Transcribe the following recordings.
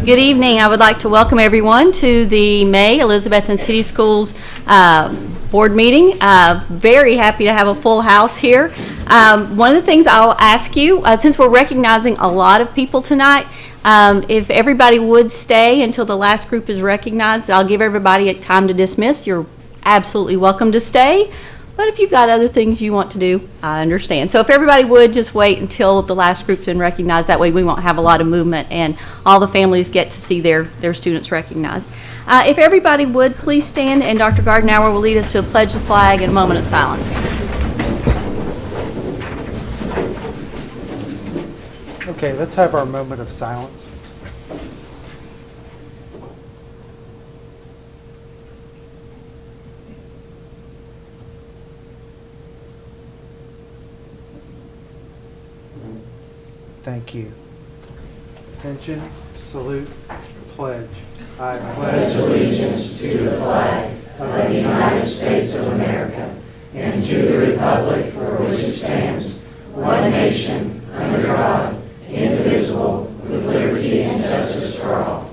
Good evening. I would like to welcome everyone to the May Elizabethton City Schools board meeting. Very happy to have a full house here. One of the things I'll ask you, since we're recognizing a lot of people tonight, if everybody would stay until the last group is recognized, I'll give everybody time to dismiss. You're absolutely welcome to stay. But if you've got other things you want to do, I understand. So if everybody would just wait until the last group's been recognized, that way we won't have a lot of movement and all the families get to see their students recognized. If everybody would please stand, and Dr. Gardenauer will lead us to a pledge the flag and a moment of silence. Okay, let's have our moment of silence. Thank you. Attention, salute, pledge. I pledge allegiance to the flag of the United States of America and to the republic for which it stands, one nation, under God, indivisible, with liberty and justice for all.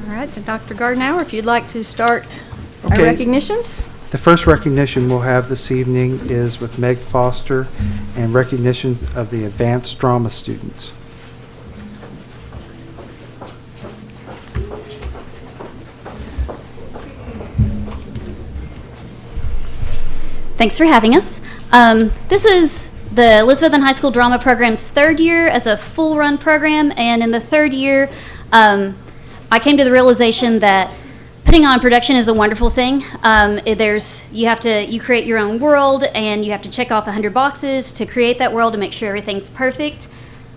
All right, Dr. Gardenauer, if you'd like to start our recognitions. The first recognition we'll have this evening is with Meg Foster and recognitions of the advanced drama students. Thanks for having us. This is the Elizabethton High School Drama Program's third year as a full-run program, and in the third year, I came to the realization that putting on production is a wonderful thing. You create your own world, and you have to check off 100 boxes to create that world to make sure everything's perfect.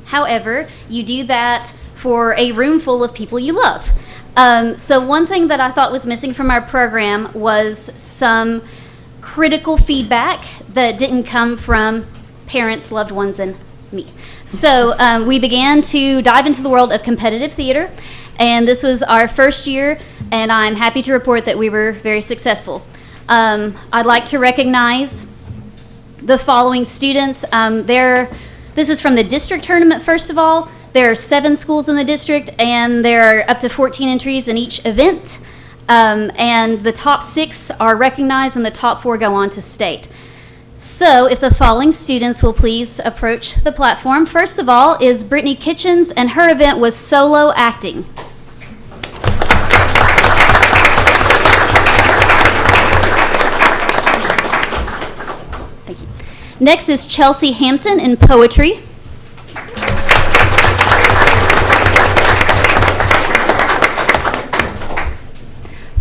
However, you do that for a room full of people you love. So one thing that I thought was missing from our program was some critical feedback that didn't come from parents, loved ones, and me. So we began to dive into the world of competitive theater, and this was our first year, and I'm happy to report that we were very successful. I'd like to recognize the following students. This is from the district tournament, first of all. There are 7 schools in the district, and there are up to 14 entries in each event. And the top 6 are recognized, and the top 4 go on to state. So if the following students will please approach the platform. First of all is Brittany Kitchens, and her event was solo acting. Thank you. Next is Chelsea Hampton in poetry.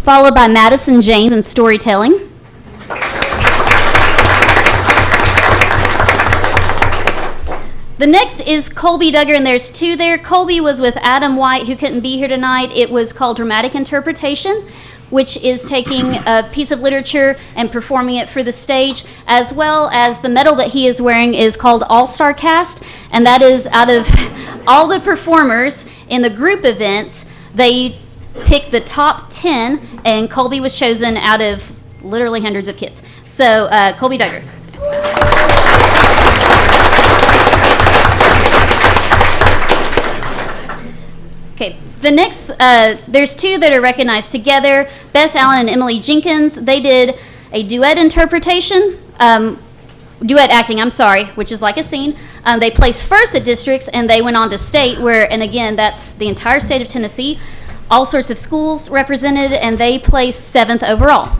Followed by Madison James in storytelling. The next is Colby Duggar, and there's 2 there. Colby was with Adam White, who couldn't be here tonight. It was called Dramatic Interpretation, which is taking a piece of literature and performing it for the stage, as well as the medal that he is wearing is called All-Star Cast, and that is out of all the performers in the group events, they picked the top 10, and Colby was chosen out of literally hundreds of kids. So, Colby Duggar. Okay, the next, there's 2 that are recognized together. Bess Allen and Emily Jenkins, they did a duet interpretation, duet acting, which is like a scene. They placed first at districts, and they went on to state, and again, that's the entire state of Tennessee. All sorts of schools represented, and they placed 7th overall.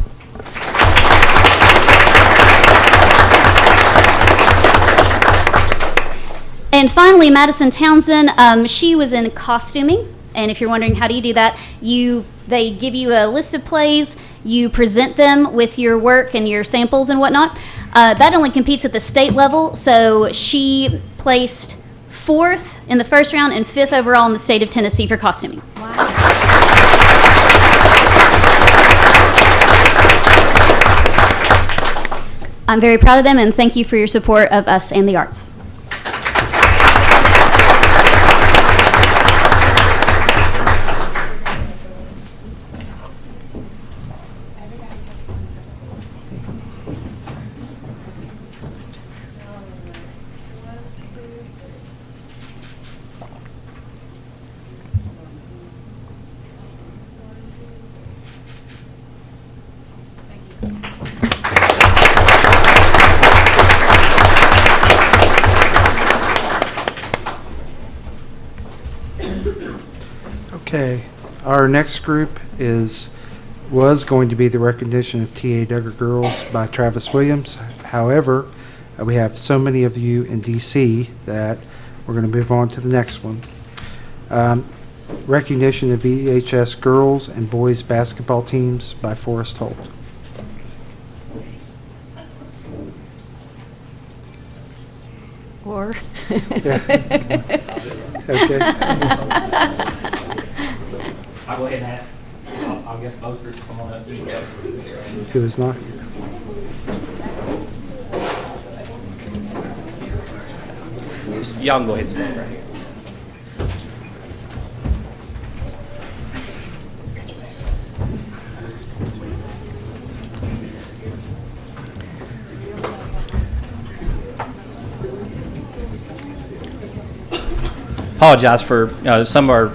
And finally, Madison Townsend, she was in costuming, and if you're wondering how do you do that, they give you a list of plays, you present them with your work and your samples and whatnot. That only competes at the state level, so she placed 4th in the first round and 5th overall in the state of Tennessee for costuming. Wow. I'm very proud of them, and thank you for your support of us and the arts. Okay, our next group was going to be the recognition of T.A. Duggar Girls by Travis Williams. However, we have so many of you in D.C. that we're going to move on to the next one. Recognition of VHS Girls and Boys Basketball Teams by Forrest Holt. Or, Okay. I'll go ahead and ask, I'll guess both groups come on up. Who is not here? Y'all can go ahead and stand right here. Apologize for some of our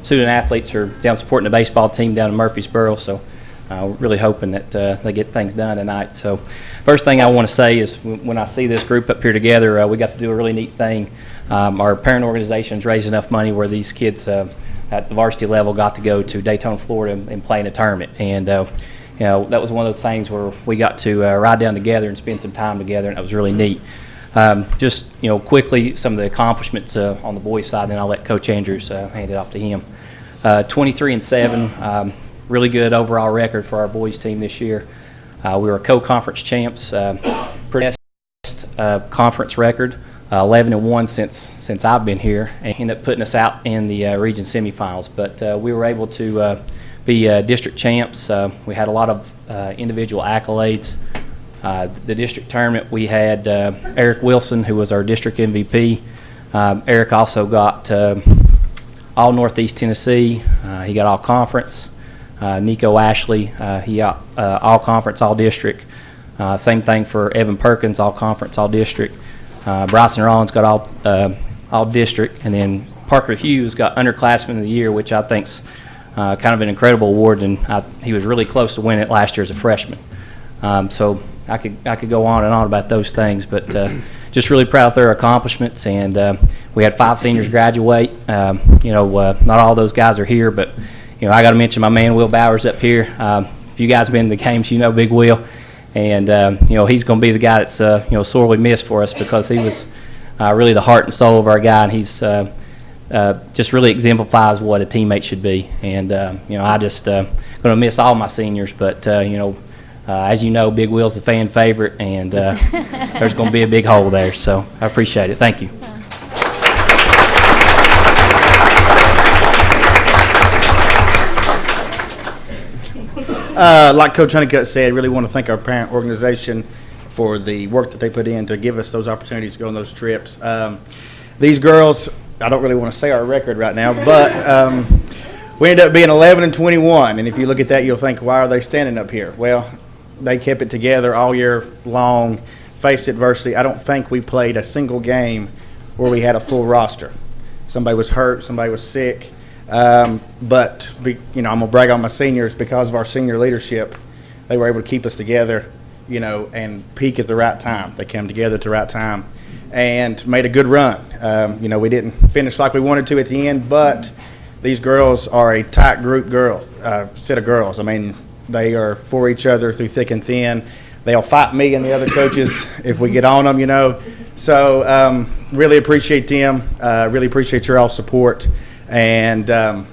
student athletes are down supporting the baseball team down in Murfreesboro, so really hoping that they get things done tonight. So first thing I want to say is when I see this group up here together, we got to do a really neat thing. Our parent organization's raised enough money where these kids at the varsity level got to go to Daytona, Florida and play in a tournament. And you know, that was one of those things where we got to ride down together and spend some time together, and that was really neat. Just, you know, quickly, some of the accomplishments on the boys' side, and then I'll let Coach Andrews hand it off to him. 23-7, really good overall record for our boys' team this year. We were co-conference champs, pretty best conference record, 11-1 since I've been here, and ended up putting us out in the region semifinals. But we were able to be district champs. We had a lot of individual accolades. The district tournament, we had Eric Wilson, who was our district MVP. Eric also got all Northeast Tennessee. He got all conference. Nico Ashley, he got all conference, all district. Same thing for Evan Perkins, all conference, all district. Bryson Rollins got all district, and then Parker Hughes got underclassman of the year, which I think's kind of an incredible award, and he was really close to winning it last year as a freshman. So I could go on and on about those things, but just really proud of their accomplishments. And we had 5 seniors graduate. You know, not all those guys are here, but you know, I got to mention my man Will Bowers up here. If you guys been to the games, you know Big Will, and you know, he's going to be the guy that's you know, sorely missed for us, because he was really the heart and soul of our guy, and he's just really exemplifies what a teammate should be. And you know, I just going to miss all my seniors, but you know. As you know, Big Will's the fan favorite, and there's going to be a big hole there. So I appreciate it. Thank you. Like Coach Honeycutt said, really want to thank our parent organization for the work that they put in to give us those opportunities to go on those trips. These girls, I don't really want to say our record right now, but we ended up being 11-21. And if you look at that, you'll think, why are they standing up here? Well, they kept it together all year long, faced adversity. I don't think we played a single game where we had a full roster. Somebody was hurt, somebody was sick. But you know, I'm gonna brag on my seniors. Because of our senior leadership, they were able to keep us together, you know, and peak at the right time. They came together at the right time and made a good run. You know, we didn't finish like we wanted to at the end, but these girls are a tight group set of girls. I mean, they are for each other through thick and thin. They'll fight me and the other coaches if we get on them, you know. So really appreciate them. Really appreciate your all support. And going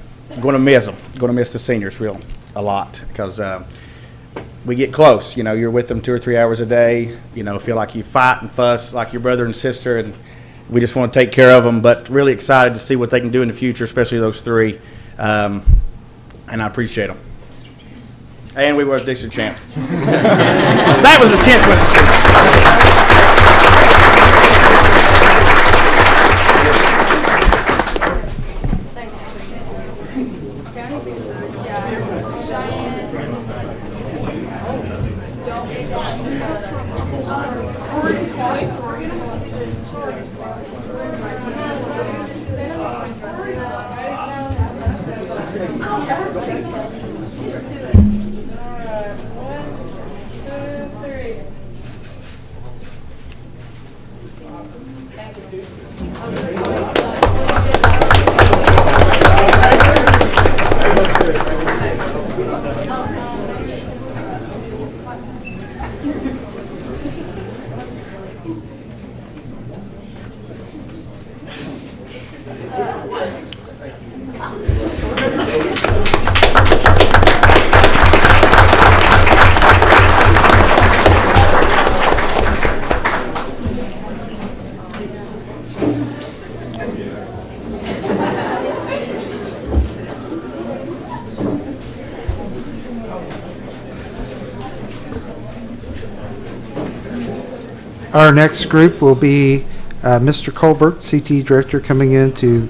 to miss them. Going to miss the seniors a lot, because we get close. You know, you're with them 2 or 3 hours a day. You know, feel like you fight and fuss like your brother and sister, and we just want to take care of them. But really excited to see what they can do in the future, especially those 3. And I appreciate them. And we were district champs. That was the 10th win. Our next group will be Mr. Colbert, CT Director, coming in to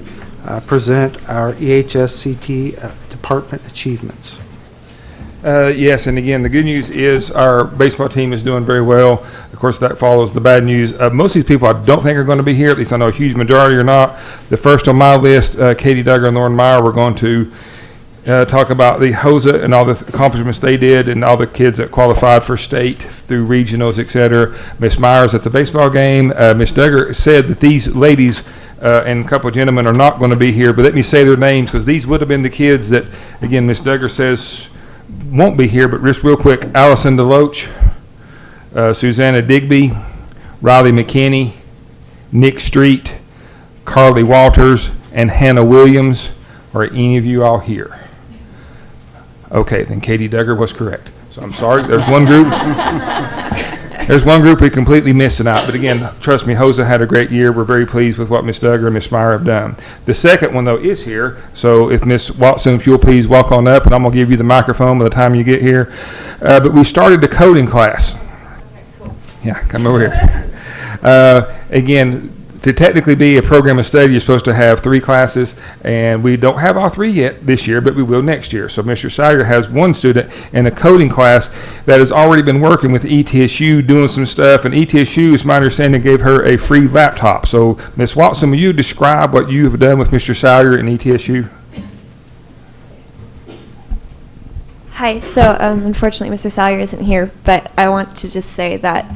present our EHS CT department achievements. Yes, and again, the good news is our baseball team is doing very well. Of course, that follows the bad news. Most of these people I don't think are going to be here, at least I know a huge majority are not. The first on my list, Katie Duggar and Lauren Meyer, we're going to talk about the HOSA and all the accomplishments they did and all the kids that qualified for state through regionals, et cetera. Miss Myers at the baseball game. Miss Duggar said that these ladies and a couple of gentlemen are not going to be here, but let me say their names because these would have been the kids that, again, Miss Duggar says won't be here, but just real quick, Allison DeLoach, Susanna Digby, Riley McKinney, Nick Street, Carly Walters, and Hannah Williams. Are any of you all here? Okay, then Katie Duggar was correct. So I'm sorry, there's one group. There's one group we completely missed tonight, but again, trust me, HOSA had a great year. We're very pleased with what Miss Duggar and Miss Meyer have done. The second one, though, is here. So if Miss Watson, if you'll please walk on up, and I'm going to give you the microphone by the time you get here. But we started the coding class. Yeah, come over here. Again, to technically be a program of study, you're supposed to have 3 classes, and we don't have all 3 yet this year, but we will next year. So Mr. Sire has one student in a coding class that has already been working with ETSU, doing some stuff, and ETSU, is my understanding, gave her a free laptop. So Ms. Watson, will you describe what you have done with Mr. Sire and ETSU? Hi, so unfortunately Mr. Salyer isn't here, but I want to just say that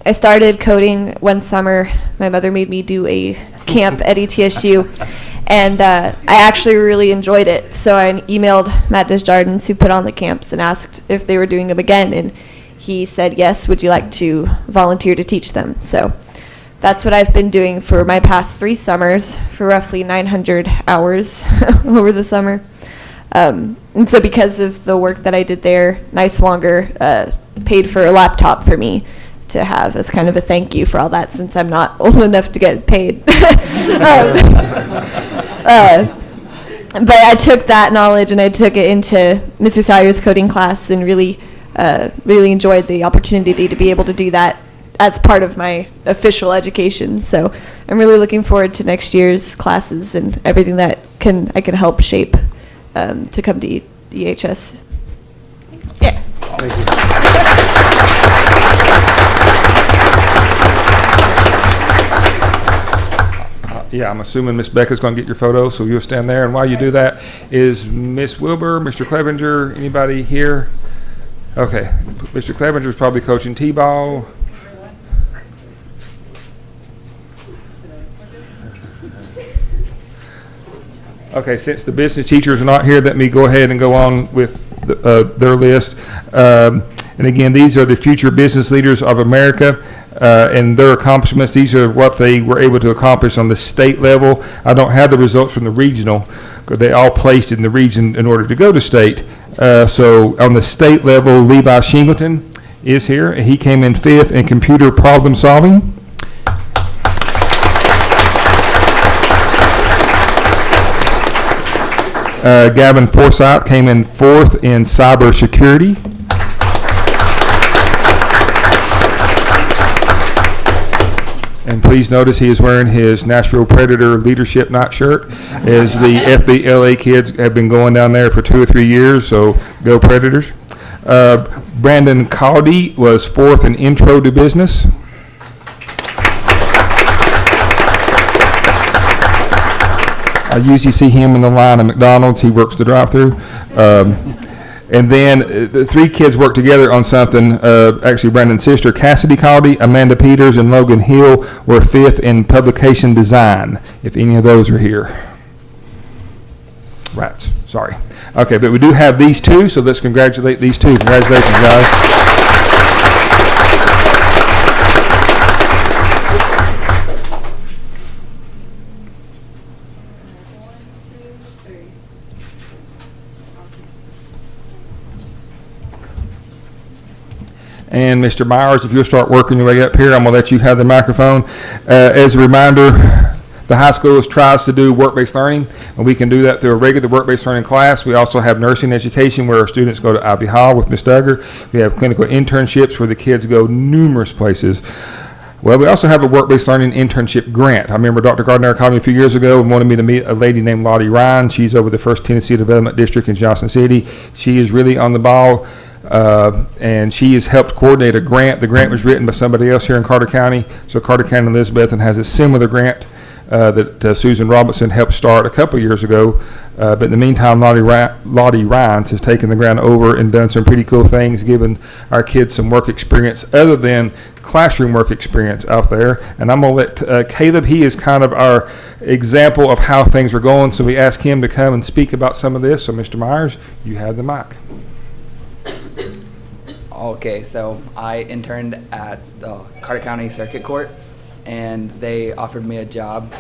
I started coding one summer. My mother made me do a camp at ETSU, and I actually really enjoyed it. So I emailed Matt Desjardins, who put on the camps, and asked if they were doing them again, and he said, yes, would you like to volunteer to teach them? So that's what I've been doing for my past 3 summers, for roughly 900 hours over the summer. And so because of the work that I did there, Nice Longer paid for a laptop for me to have as kind of a thank you for all that, since I'm not old enough to get paid. But I took that knowledge and I took it into Mr. Sawyer's coding class and really enjoyed the opportunity to be able to do that as part of my official education. So I'm really looking forward to next year's classes and everything that I can help shape to come to EHS. Yeah. Thank you. Yeah, I'm assuming Miss Becca's going to get your photo, so you'll stand there. And while you do that, is Miss Wilbur, Mr. Clevenger, anybody here? Okay, Mr. Clevenger's probably coaching T-ball. Okay, since the business teachers are not here, let me go ahead and go on with their list. And again, these are the future business leaders of America and their accomplishments. These are what they were able to accomplish on the state level. I don't have the results from the regional, because they all placed in the region in order to go to state. So on the state level, Levi Shingleton is here. He came in 5th in computer problem solving. Gavin Forsyth came in 4th in cybersecurity. And please notice he is wearing his Nashville Predator Leadership Night shirt, as the FBLA kids have been going down there for 2 or 3 years, so go Predators. Brandon Caudy was 4th in Intro to Business. I usually see him in the line at McDonald's. He works the drive-thru. And then the 3 kids work together on something. Actually, Brandon's sister, Cassidy Caudy, Amanda Peters, and Logan Hill were 5th in publication design, if any of those are here. Rats, sorry. Okay, but we do have these 2, so let's congratulate these 2. Congratulations, guys. And Mr. Myers, if you'll start working your way up here, I'm going to let you have the microphone. As a reminder, the high school tries to do work-based learning, and we can do that through a regular work-based learning class. We also have nursing education, where our students go to Ivy Hall with Ms. Duggar. We have clinical internships where the kids go numerous places. Well, we also have a work-based learning internship grant. I remember Dr. Gardner called me a few years ago and wanted me to meet a lady named Lottie Ryan. She's over the First Tennessee Development District in Johnson City. She is really on the ball, and she has helped coordinate a grant. The grant was written by somebody else here in Carter County. So Carter County and Elizabethton has a similar grant that Susan Robinson helped start a couple years ago. But in the meantime, Lottie Ryan has taken the grant over and done some pretty cool things, giving our kids some work experience other than classroom work experience out there. And I'm going to let Caleb, he is kind of our example of how things are going. So we asked him to come and speak about some of this. So Mr. Myers, you have the mic. Okay, so I interned at the Carter County Circuit Court, and they offered me a job,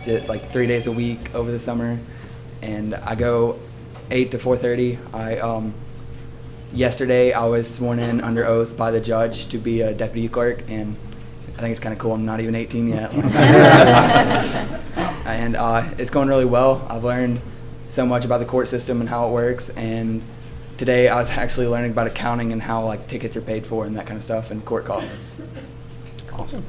did 3 days a week over the summer, and I go 8 to 4:30. Yesterday I was sworn in under oath by the judge to be a deputy clerk, and I think it's kind of cool. I'm not even 18 yet. And it's going really well. I've learned so much about the court system and how it works, and today I was actually learning about accounting and how tickets are paid for and that kind of stuff and court costs. Awesome.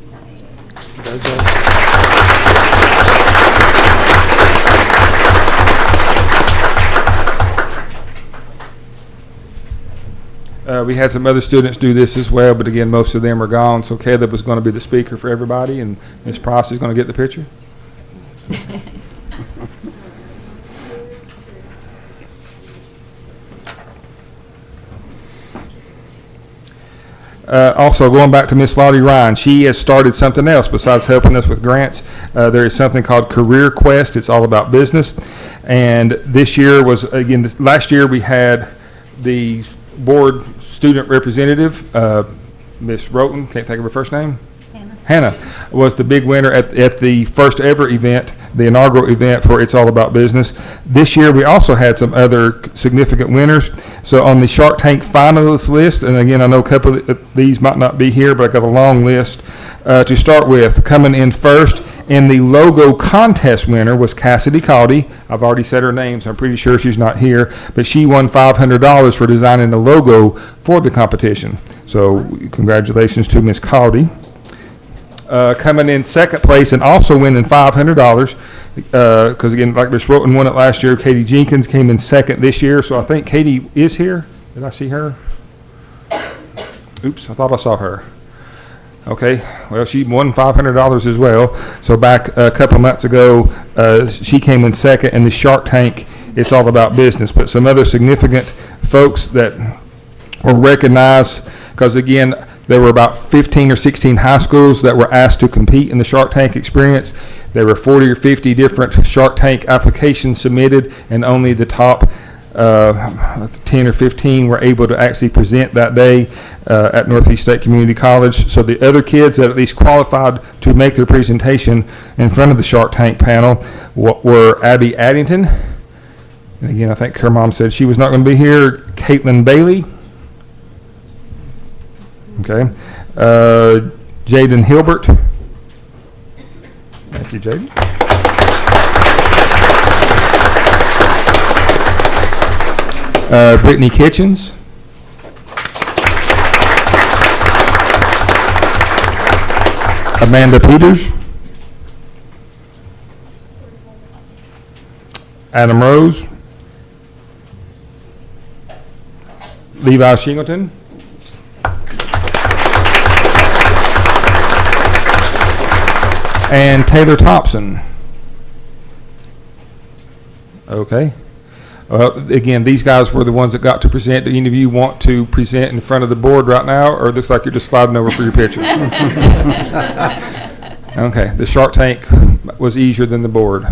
We had some other students do this as well, but again, most of them are gone. So Caleb was going to be the speaker for everybody, and Ms. Price is going to get the picture. Also, going back to Miss Lottie Ryan, she has started something else besides helping us with grants. There is something called Career Quest. It's all about business. And this year was, again, last year we had the board student representative, Miss Roten, can't think of her first name. Hannah was the big winner at the first ever event, the inaugural event for It's All About Business. This year we also had some other significant winners. So on the Shark Tank finalist list, and again I know a couple of these might not be here, but I got a long list to start with. Coming in first in the logo contest winner was Cassidy Caldy. I've already said her name, so I'm pretty sure she's not here, but she won $500 for designing the logo for the competition. So congratulations to Miss Caldy. Coming in second place and also winning $500 because again, like Ms. Roten won it last year. Katie Jenkins came in second this year, so I think Katie is here. Did I see her? Oops, I thought I saw her. Okay, well, she won $500 as well. So back a couple months ago, she came in second in the Shark Tank It's All About Business. But some other significant folks that were recognized, because again, there were about 15 or 16 high schools that were asked to compete in the Shark Tank experience. There were 40 or 50 different Shark Tank applications submitted, and only the top 10 or 15 were able to actually present that day at Northeast State Community College. So the other kids that at least qualified to make their presentation in front of the Shark Tank panel were Abby Addington. And again, I think her mom said she was not going to be here. Caitlin Bailey. Okay. Jaden Hilbert. Thank you, Jaden. Brittany Kitchens. Amanda Peters. Adam Rose. Levi Shingleton. And Taylor Thompson. Okay. Again, these guys were the ones that got to present. Do any of you want to present in front of the board right now, or it looks like you're just sliding over for your picture? Okay. The Shark Tank was easier than the board.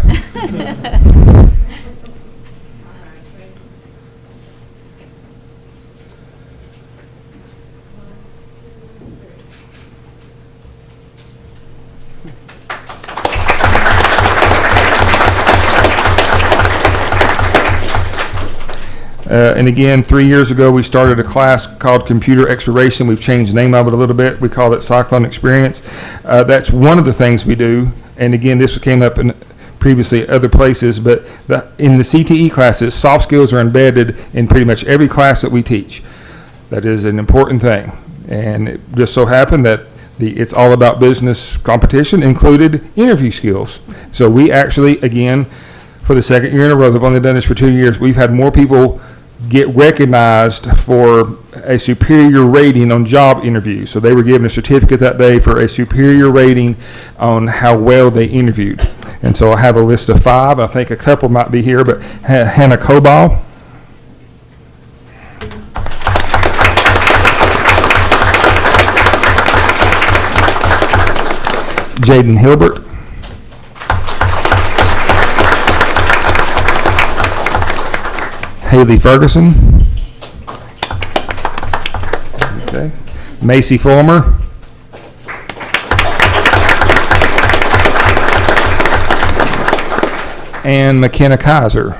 And again, 3 years ago, we started a class called Computer Exploration. We've changed the name of it a little bit. We call it Cyclone Experience. That's one of the things we do. And again, this came up in previously other places, but in the CTE classes, soft skills are embedded in pretty much every class that we teach. That is an important thing. And it just so happened that the It's All About Business competition included interview skills. So we actually, again, for the second year in a row, they've only done this for 2 years, we've had more people get recognized for a superior rating on job interviews. So they were given a certificate that day for a superior rating on how well they interviewed. And so I have a list of 5. I think a couple might be here, but Hannah Cobal, Jaden Hilbert, Haley Ferguson, okay, Macy Fulmer, and McKenna Kaiser.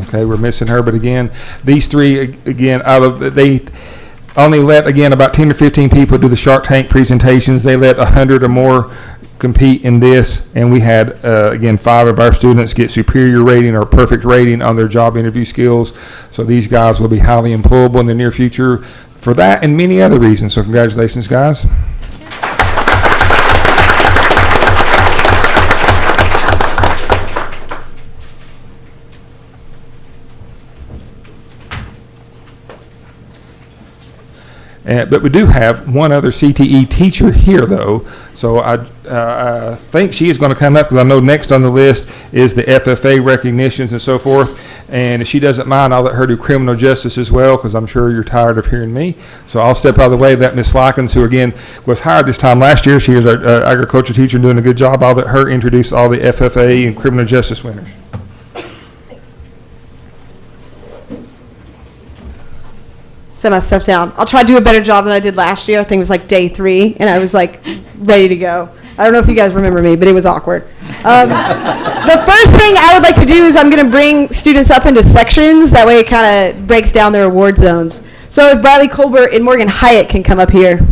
Okay, we're missing her, but again, these 3, again, they only let, again, about 10 or 15 people do the Shark Tank presentations. They let 100 or more compete in this, and we had, again, 5 of our students get superior rating or perfect rating on their job interview skills. So these guys will be highly employable in the near future for that and many other reasons. So congratulations, guys. But we do have one other CTE teacher here, though. So I think she is going to come up, because I know next on the list is the FFA recognitions and so forth. And if she doesn't mind, I'll let her do criminal justice as well, because I'm sure you're tired of hearing me. So I'll step out of the way. That Miss Likens, who again was hired this time last year, she is our agriculture teacher doing a good job. I'll let her introduce all the FFA and criminal justice winners. Set my stuff down. I'll try to do a better job than I did last year. I think it was like day 3, and I was like ready to go. I don't know if you guys remember me, but it was awkward. The first thing I would like to do is I'm going to bring students up into sections. That way it kind of breaks down their award zones. So if Bradley Colbert and Morgan Hyatt can come up here.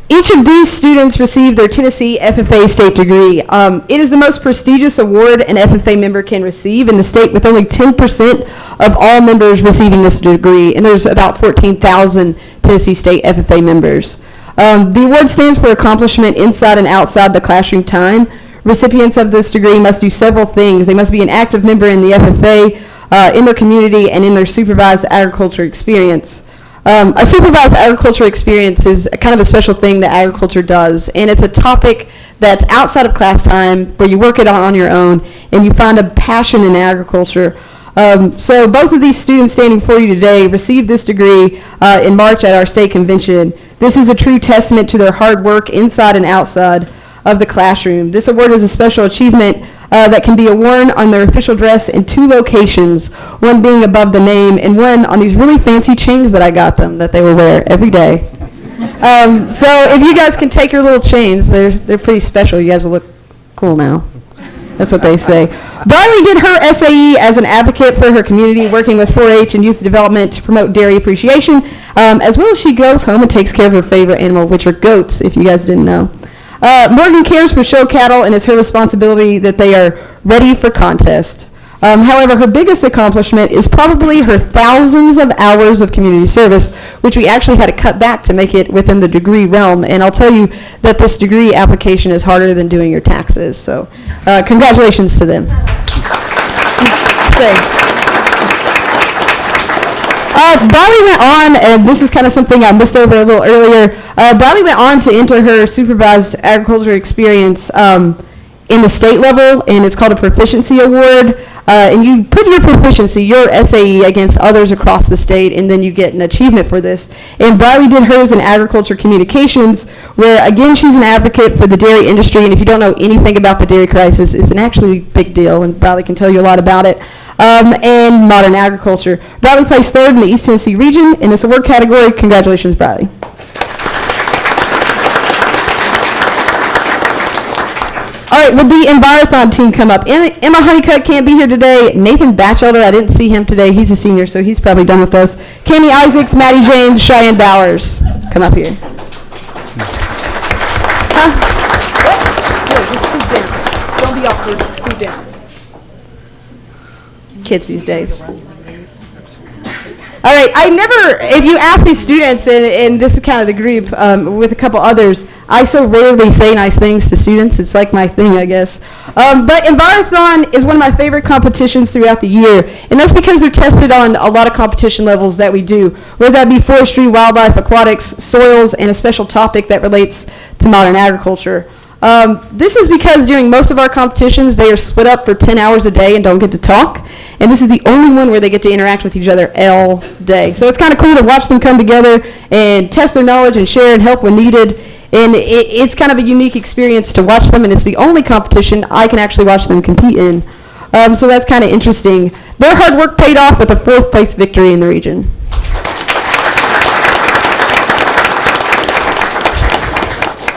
Each of these students received their Tennessee FFA state degree. It is the most prestigious award an FFA member can receive in the state, with only 10% of all members receiving this degree, and there's about 14,000 Tennessee state FFA members. The award stands for accomplishment inside and outside the classroom time. Recipients of this degree must do several things. They must be an active member in the FFA, in their community, and in their supervised agriculture experience. A supervised agriculture experience is kind of a special thing that agriculture does, and it's a topic that's outside of class time, where you work it on your own, and you find a passion in agriculture. So both of these students standing before you today received this degree in March at our state convention. This is a true testament to their hard work inside and outside of the classroom. This award is a special achievement that can be worn on their official dress in 2 locations, one being above the name and one on these really fancy chains that I got them that they will wear every day. So if you guys can take your little chains, they're pretty special. You guys will look cool now. That's what they say. Darley did her SAE as an advocate for her community, working with 4-H and youth development to promote dairy appreciation, as well as she goes home and takes care of her favorite animal, which are goats, if you guys didn't know. Morgan cares for show cattle, and it's her responsibility that they are ready for contest. However, her biggest accomplishment is probably her thousands of hours of community service, which we actually had to cut back to make it within the degree realm. And I'll tell you that this degree application is harder than doing your taxes. So congratulations to them. Stay. Bradley went on, and this is kind of something I missed over a little earlier. Bradley went on to enter her supervised agriculture experience in the state level, and it's called a proficiency award. And you put your proficiency, your SAE, against others across the state, and then you get an achievement for this. And Bradley did hers in agriculture communications, where, again, she's an advocate for the dairy industry. And if you don't know anything about the dairy crisis, it's an actually big deal, and Bradley can tell you a lot about it. And modern agriculture. Bradley placed 3rd in the East Tennessee region in this award category. Congratulations, Bradley. All right, will the Envirothon team come up? Emma Honeycutt can't be here today. Nathan Batchelder, I didn't see him today. He's a senior, so he's probably done with us. Cami Isaacs, Maddie James, Cheyenne Bowers. Come up here. Just scoot down. Don't be awkward. Scoot down. kids these days. All right, if you ask these students, and this is kind of the group with a couple others, I so rarely say nice things to students. It's like my thing, I guess. But Envirothon is one of my favorite competitions throughout the year, and that's because they're tested on a lot of competition levels that we do, whether that be forestry, wildlife, aquatics, soils, and a special topic that relates to modern agriculture. This is because during most of our competitions, they are split up for 10 hours a day and don't get to talk. And this is the only one where they get to interact with each other all day. So it's kind of cool to watch them come together and test their knowledge and share and help when needed. And it's kind of a unique experience to watch them, and it's the only competition I can actually watch them compete in. So that's kind of interesting. Their hard work paid off with a 4th place victory in the region.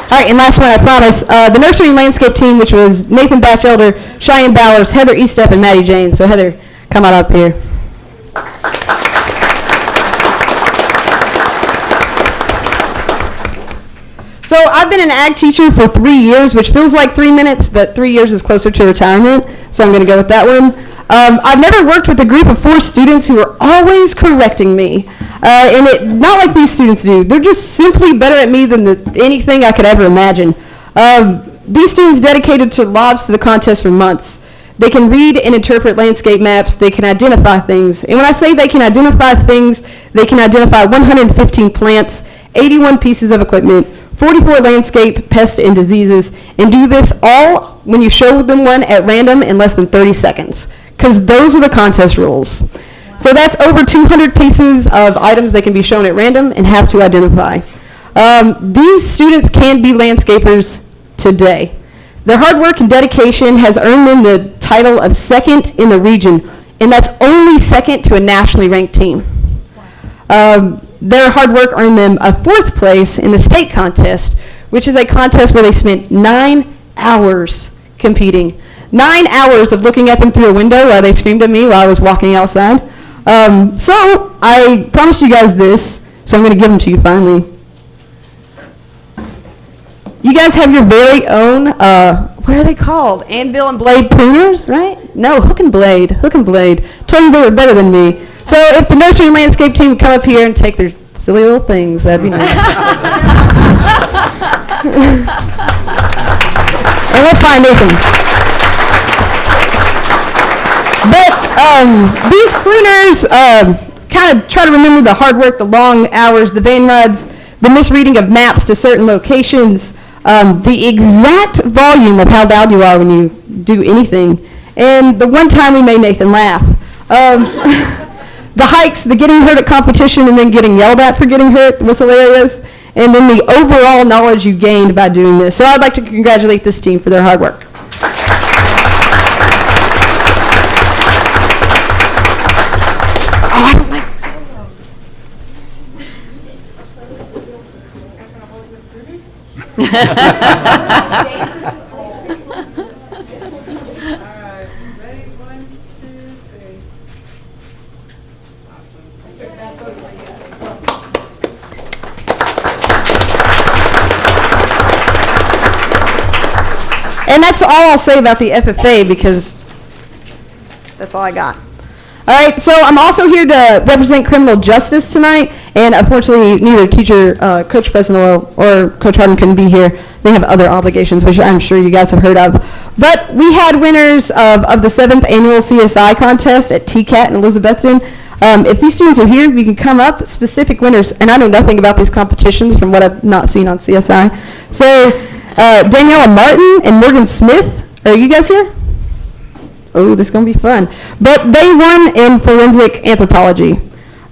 All right, and last one, I promise. The nursery and landscape team, which was Nathan Batchelder, Cheyenne Bowers, Heather Eastep, and Maddie Jane. So Heather, come on up here. So I've been an ag teacher for 3 years, which feels like 3 minutes, but 3 years is closer to retirement, so I'm going to go with that one. I've never worked with a group of 4 students who are always correcting me. Not like these students do. They're just simply better at me than anything I could ever imagine. These students dedicated their lives to the contest for months. They can read and interpret landscape maps. They can identify things. And when I say they can identify things, they can identify 115 plants, 81 pieces of equipment, 44 landscape pests and diseases, and do this all when you show them one at random in less than 30 seconds, because those are the contest rules. So that's over 200 pieces of items they can be shown at random and have to identify. These students can be landscapers today. Their hard work and dedication has earned them the title of 2nd in the region, and that's only 2nd to a nationally ranked team. Their hard work earned them a 4th place in the state contest, which is a contest where they spent 9 hours competing. 9 hours of looking at them through a window while they screamed at me while I was walking outside. So I promised you guys this, so I'm going to give them to you finally. You guys have your very own, what are they called? Anvil and blade pruners, right? No, hook and blade. Hook and blade. Told you they were better than me. So if the nursery and landscape team would come up here and take their silly little things, that'd be nice. And we'll find Nathan. But these pruners kind of try to remember the hard work, the long hours, the van rides, the misreading of maps to certain locations, the exact volume of how loud you are when you do anything, and the one time we made Nathan laugh. The hikes, the getting hurt at competition and then getting yelled at for getting hurt was hilarious, and then the overall knowledge you gained by doing this. So I'd like to congratulate this team for their hard work. Oh, I don't like And that's all I'll say about the FFA, because that's all I got. All right, so I'm also here to represent criminal justice tonight, and unfortunately, neither teacher, Coach President or Coach Harden couldn't be here. They have other obligations, which I'm sure you guys have heard of. But we had winners of the 7th annual CSI contest at TCAT in Elizabethton. If these students are here, you can come up, specific winners, and I know nothing about these competitions from what I've not seen on CSI. So Daniela Martin and Morgan Smith, are you guys here? Oh, this is going to be fun. But they won in forensic anthropology.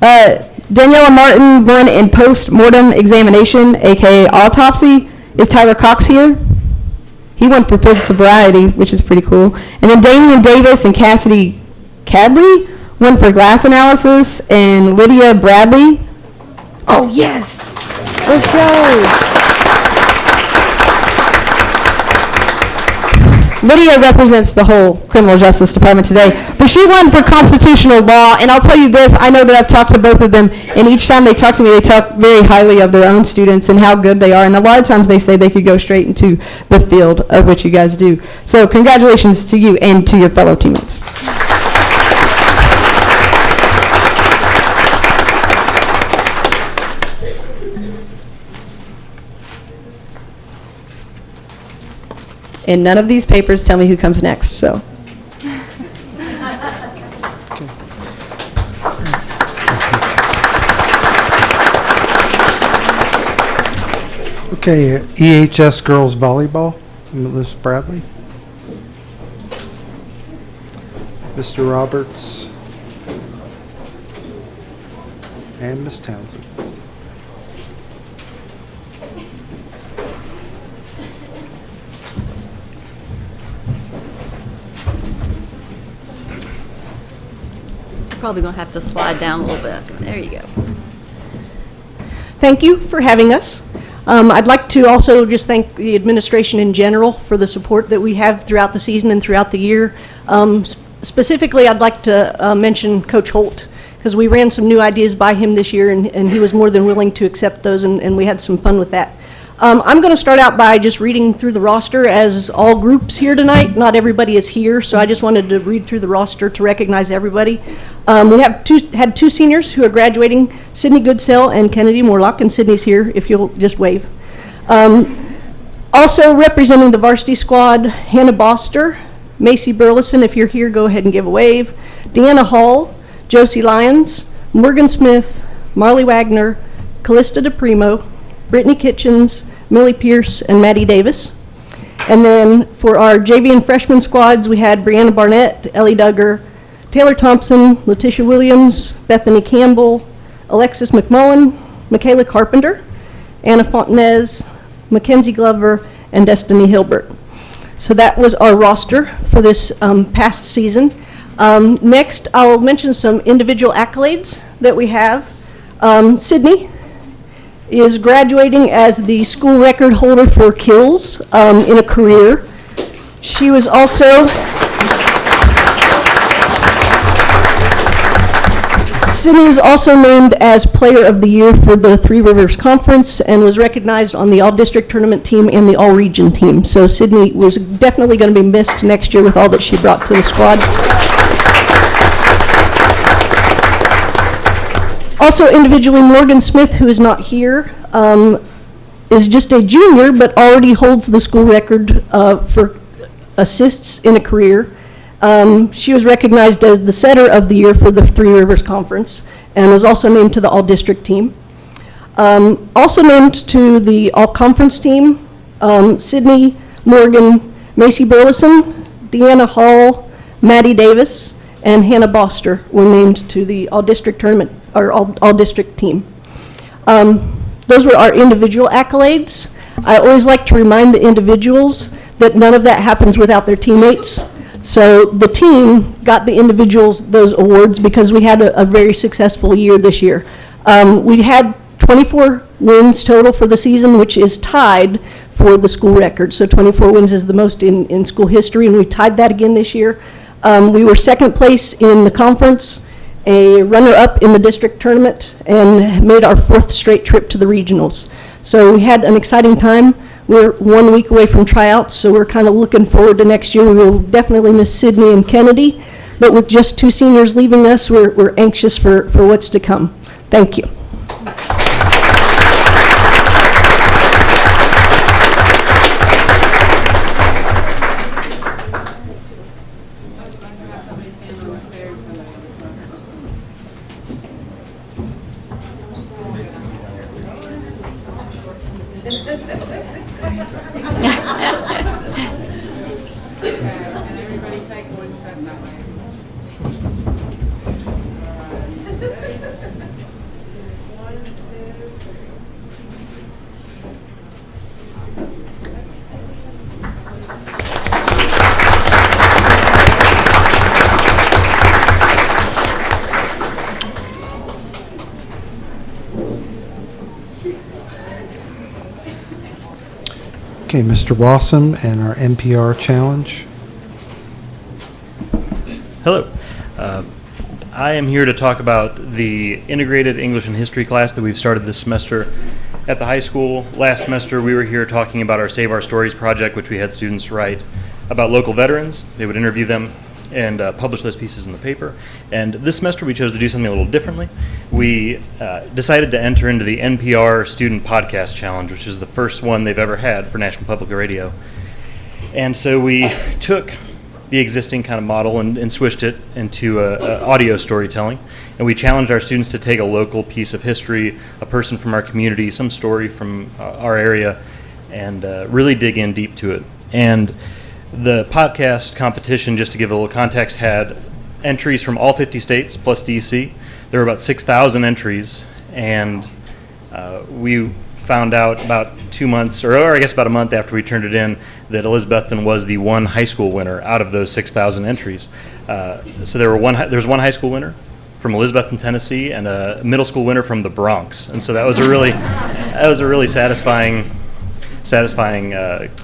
Daniela Martin won in post-mortem examination, aka autopsy. Is Tyler Cox here? He won for field sobriety, which is pretty cool. And then Damian Davis and Cassidy Cadley won for glass analysis, and Lydia Bradley. Oh, yes. Let's go. Lydia represents the whole criminal justice department today, but she won for constitutional law, and I'll tell you this, I know that I've talked to both of them, and each time they talk to me, they talk very highly of their own students and how good they are, and a lot of times they say they could go straight into the field of which you guys do. So congratulations to you and to your fellow teammates. and none of these papers tell me who comes next, so. Okay, EHS girls volleyball, Ms. Bradley. Mr. Roberts. And Ms. Townsend. Probably going to have to slide down a little bit. There you go. Thank you for having us. I'd like to also just thank the administration in general for the support that we have throughout the season and throughout the year. Specifically, I'd like to mention Coach Holt, because we ran some new ideas by him this year, and he was more than willing to accept those, and we had some fun with that. I'm going to start out by just reading through the roster, as all groups here tonight. Not everybody is here, so I just wanted to read through the roster to recognize everybody. We have had two seniors who are graduating, Sydney Goodsell and Kennedy Morlock, and Sydney's here, if you'll just wave. Also representing the varsity squad, Hannah Boster, Macy Burleson, if you're here, go ahead and give a wave. Deanna Hall, Josie Lyons, Morgan Smith, Marley Wagner, Callista DePrimo, Brittany Kitchens, Millie Pierce, and Maddie Davis. And then for our JV and freshman squads, we had Brianna Barnett, Ellie Duggar, Taylor Thompson, Letitia Williams, Bethany Campbell, Alexis McMullen, Michaela Carpenter, Anna Fontanez, Mackenzie Glover, and Destiny Hilbert. So that was our roster for this past season. Next, I'll mention some individual accolades that we have. Sydney is graduating as the school record holder for kills in a career. She was also Sydney was also named as Player of the Year for the Three Rivers Conference and was recognized on the All-District Tournament team and the All-Region team. So Sydney was definitely going to be missed next year with all that she brought to the squad. Also individually, Morgan Smith, who is not here, is just a junior, but already holds the school record for assists in a career. She was recognized as the setter of the year for the Three Rivers Conference and was also named to the All-District team. Also named to the All-Conference team, Sydney, Morgan, Macy Burleson, Deanna Hall, Maddie Davis, and Hannah Boster were named to the All-District tournament, or All-District team. Those were our individual accolades. I always like to remind the individuals that none of that happens without their teammates. So the team got the individuals those awards because we had a very successful year this year. We had 24 wins total for the season, which is tied for the school record. So 24 wins is the most in school history, and we tied that again this year. We were second place in the conference, a runner-up in the district tournament, and made our fourth straight trip to the regionals. So we had an exciting time. We're 1 week away from tryouts, so we're kind of looking forward to next year. We will definitely miss Sydney and Kennedy, but with just two seniors leaving us, we're anxious for what's to come. Thank you. Okay, Mr. Wassam and our NPR challenge. Hello. I am here to talk about the integrated English and history class that we've started this semester at the high school. Last semester we were here talking about our Save Our Stories project, which we had students write about local veterans. They would interview them and publish those pieces in the paper. And this semester we chose to do something a little differently. We decided to enter into the NPR Student Podcast Challenge, which is the first one they've ever had for National Public Radio. And so we took the existing kind of model and switched it into audio storytelling. And we challenged our students to take a local piece of history, a person from our community, some story from our area, and really dig in deep to it. And the podcast competition, just to give a little context, had entries from all 50 states plus DC. There were about 6,000 entries, and we found out about 2 months, or I guess about a month after we turned it in, that Elizabethton was the one high school winner out of those 6,000 entries. So there was one high school winner from Elizabethton, Tennessee, and a middle school winner from the Bronx. And so that was a really satisfying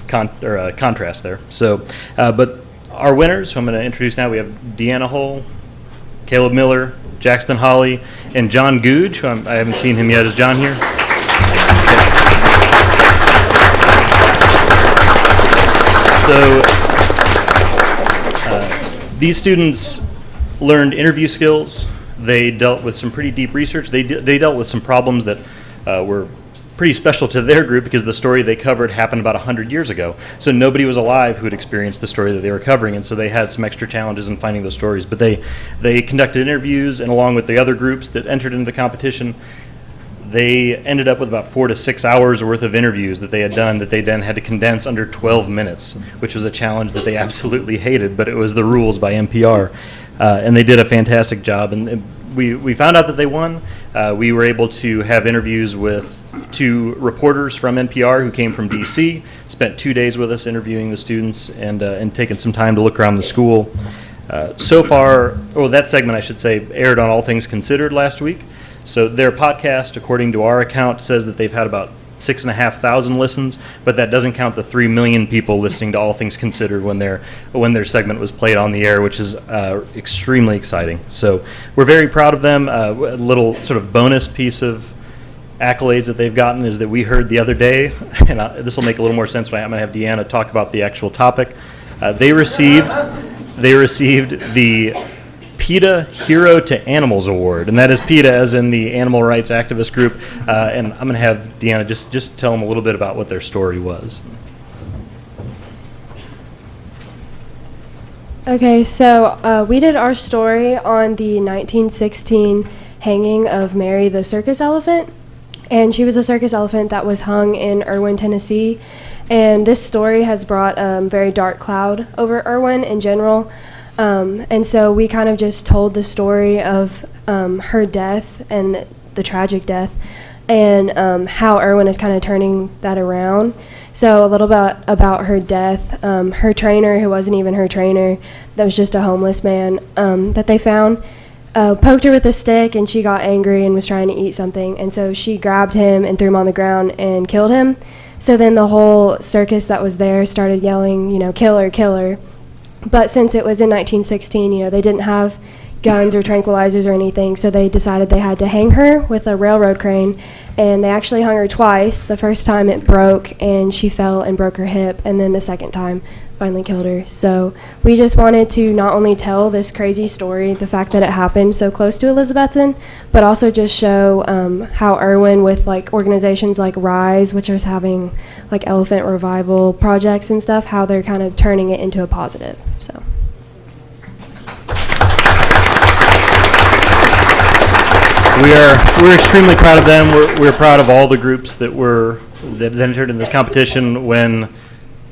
contrast there. So, but our winners, who I'm going to introduce now, we have Deanna Hull, Caleb Miller, Jackson Holly, and John Googe, who I haven't seen him yet. Is John here? So these students learned interview skills. They dealt with some pretty deep research. They dealt with some problems that were pretty special to their group because the story they covered happened about 100 years ago. So nobody was alive who had experienced the story that they were covering, and so they had some extra challenges in finding those stories. But they conducted interviews, and along with the other groups that entered into the competition, they ended up with about 4 to 6 hours worth of interviews that they had done that they then had to condense under 12 minutes, which was a challenge that they absolutely hated, but it was the rules by NPR. And they did a fantastic job. And we found out that they won. We were able to have interviews with 2 reporters from NPR who came from DC, spent 2 days with us interviewing the students and taking some time to look around the school. So far, that segment, I should say, aired on All Things Considered last week. So their podcast, according to our account, says that they've had about 6,500 listens, but that doesn't count the 3 million people listening to All Things Considered when their segment was played on the air, which is extremely exciting. So we're very proud of them. A little sort of bonus piece of accolades that they've gotten is that we heard the other day, and this will make a little more sense when I'm going to have Deanna talk about the actual topic. They received the PETA Hero to Animals Award, and that is PETA as in the animal rights activist group. And I'm going to have Deanna just tell them a little bit about what their story was. Okay, so we did our story on the 1916 hanging of Mary the circus elephant, and she was a circus elephant that was hung in Irwin, Tennessee. And this story has brought a very dark cloud over Irwin in general. And so we kind of just told the story of her death and the tragic death and how Irwin is kind of turning that around. So a little bit about her death. Her trainer, who wasn't even her trainer, that was just a homeless man that they found, poked her with a stick, and she got angry and was trying to eat something. And so she grabbed him and threw him on the ground and killed him. So then the whole circus that was there started yelling, kill her, kill her. But since it was in 1916, they didn't have guns or tranquilizers or anything, so they decided they had to hang her with a railroad crane, and they actually hung her twice. The first time it broke, and she fell and broke her hip, and then the second time finally killed her. So we just wanted to not only tell this crazy story, the fact that it happened so close to Elizabethton, but also just show how Irwin, with organizations like RISE, which is having elephant revival projects and stuff, how they're kind of turning it into a positive. So. We're extremely proud of them. We're proud of all the groups that entered in this competition. When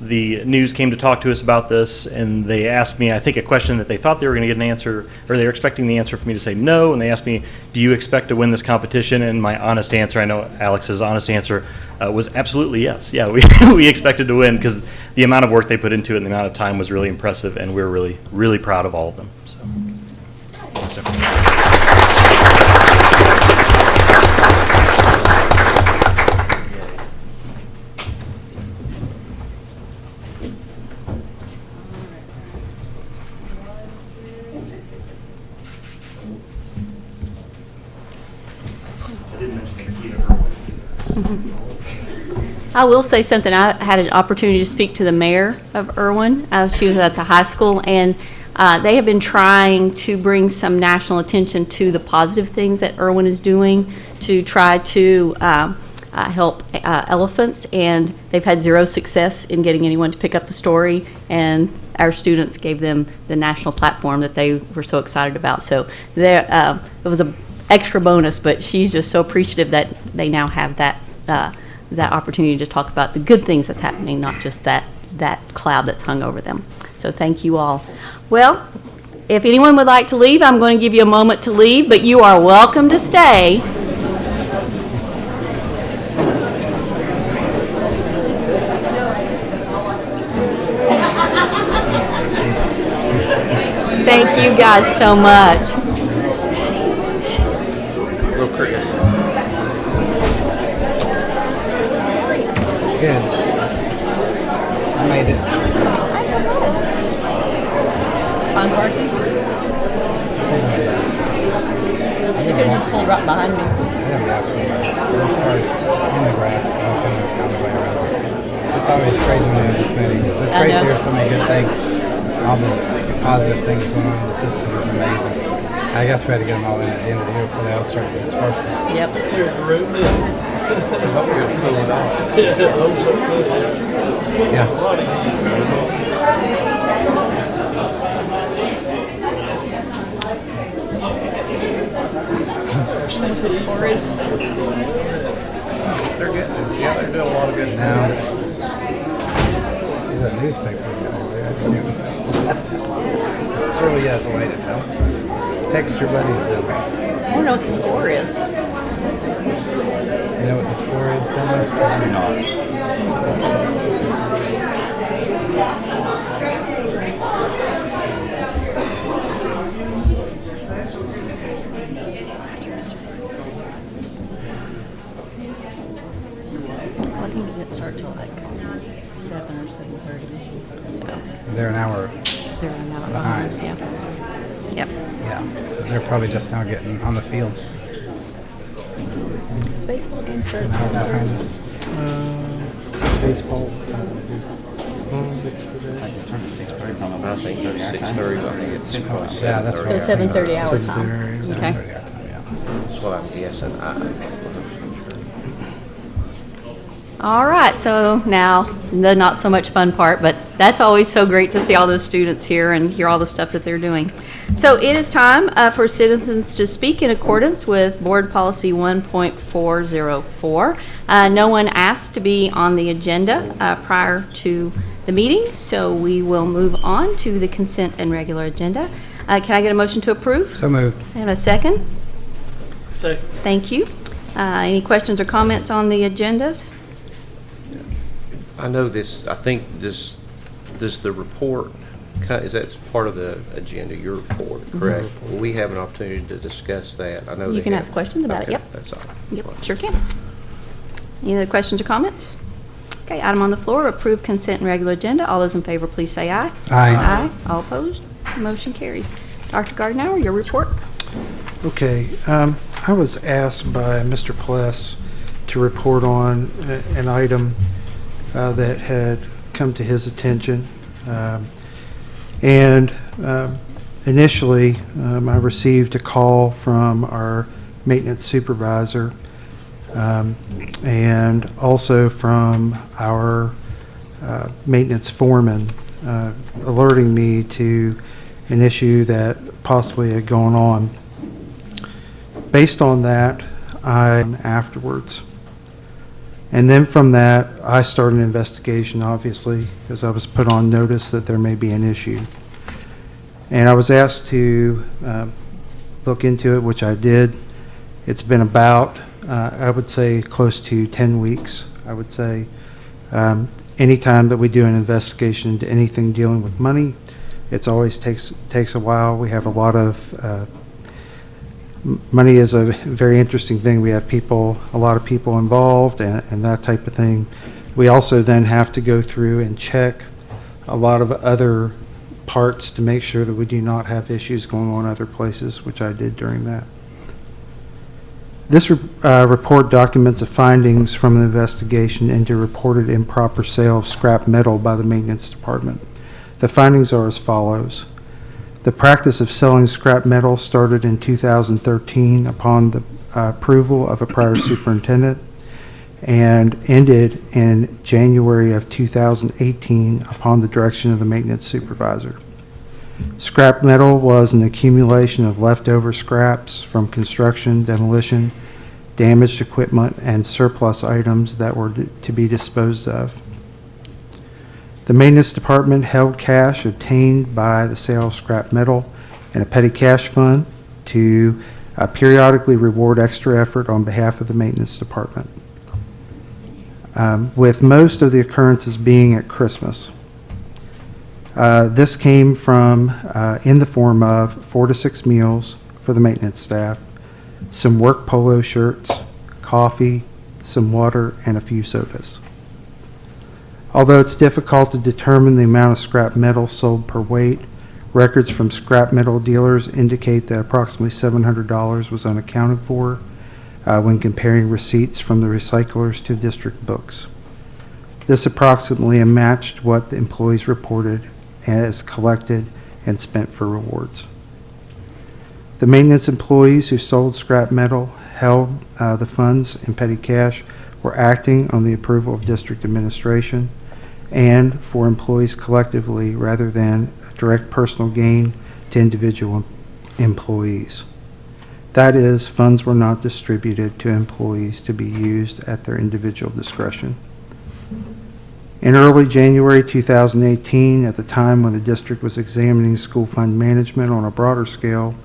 the news came to talk to us about this, and they asked me, I think, a question that they thought they were going to get an answer, or they were expecting the answer for me to say no, and they asked me, do you expect to win this competition? And my honest answer, I know Alex's honest answer, was absolutely yes. Yeah, we expected to win because the amount of work they put into it and the amount of time was really impressive, and we're really, really proud of all of them. So. I will say something. I had an opportunity to speak to the mayor of Irwin. She was at the high school, and they have been trying to bring some national attention to the positive things that Irwin is doing to try to help elephants, and they've had zero success in getting anyone to pick up the story, and our students gave them the national platform that they were so excited about. So there, it was an extra bonus, but she's just so appreciative that they now have that opportunity to talk about the good things that's happening, not just that cloud that's hung over them. So thank you all. Well, if anyone would like to leave, I'm going to give you a moment to leave, but you are welcome to stay. Thank you guys so much. Go Chris. Good. I made it. Fun parking? You could have just pulled right behind me. I don't have to. There's cars in the grass. I don't think there's the way around. It's always crazy when you do this meeting. It's great to hear so many good things. All the positive things going on in the system is amazing. I guess we had to get them all in at the end of the year before they all started dispersing. Yep. Clear the room then. I hope you're cooling off. Yeah, I hope so too. Yeah. What the score is? They're getting, yeah, they're doing a lot of good. Now, there's that newspaper guy. That's news. Surely he has a way to tell. Text your buddies. I don't know what the score is. You know what the score is, Dylan? No. I think it didn't start till like 7 or 7:30. So They're an hour they're an hour behind. behind. Yeah. Yep. Yeah, so they're probably just now getting on the field. Is baseball game An started? hour behind us. Baseball. Is it 6 today? I think it's 6:30. Yeah, that's So what 7:30 hour time. 7:30. Okay. That's what I'm guessing. All right, so now the not so much fun part, but that's always so great to see all those students here and hear all the stuff that they're doing. So it is time for citizens to speak in accordance with Board Policy 1.404. No one asked to be on the agenda prior to the meeting, so we will move on to the consent and regular agenda. Can I get a motion to approve? So moved. And a second? Second. Thank you. Any questions or comments on the agendas? I know this, I think this, the report, is that part of the agenda, your report, correct? Will we have an opportunity to discuss that? I know You they can have- ask questions about it, Okay, yep. That's all. Yep, sure can. Any other questions or comments? Okay, item on the floor, approve consent and regular agenda. All those in favor, please say aye. Aye. Aye. All opposed? Motion carries. Dr. Gardenauer, your report. Okay, I was asked by Mr. Pless to report on an item that had come to his attention. And initially, I received a call from our maintenance supervisor and also from our maintenance foreman alerting me to an issue that possibly had gone on. Based on that, afterwards. And then from that, I started an investigation, obviously, because I was put on notice that there may be an issue. And I was asked to look into it, which I did. It's been about, I would say, close to 10 weeks, I would say. Anytime that we do an investigation into anything dealing with money, it's always takes a while. We have a lot of money is a very interesting thing. We have a lot of people involved and that type of thing. We also then have to go through and check a lot of other parts to make sure that we do not have issues going on other places, which I did during that. This report documents the findings from the investigation into reported improper sale of scrap metal by the maintenance department. The findings are as follows. The practice of selling scrap metal started in 2013 upon the approval of a prior superintendent. and ended in January of 2018 upon the direction of the maintenance supervisor. Scrap metal was an accumulation of leftover scraps from construction, demolition, damaged equipment, and surplus items that were to be disposed of. The maintenance department held cash obtained by the sale of scrap metal in a petty cash fund to periodically reward extra effort on behalf of the maintenance department, with most of the occurrences being at Christmas. This came from, in the form of 4 to 6 meals for the maintenance staff, some work polo shirts, coffee, some water, and a few sodas. Although it's difficult to determine the amount of scrap metal sold per weight, records from scrap metal dealers indicate that approximately $700 was unaccounted for when comparing receipts from the recyclers to district books. This approximately matched what the employees reported as collected and spent for rewards. The maintenance employees who sold scrap metal held the funds in petty cash were acting on the approval of district administration and for employees collectively rather than a direct personal gain to individual employees. That is, funds were not distributed to employees to be used at their individual discretion. In early January 2018, at the time when the district was examining school fund management on a broader scale,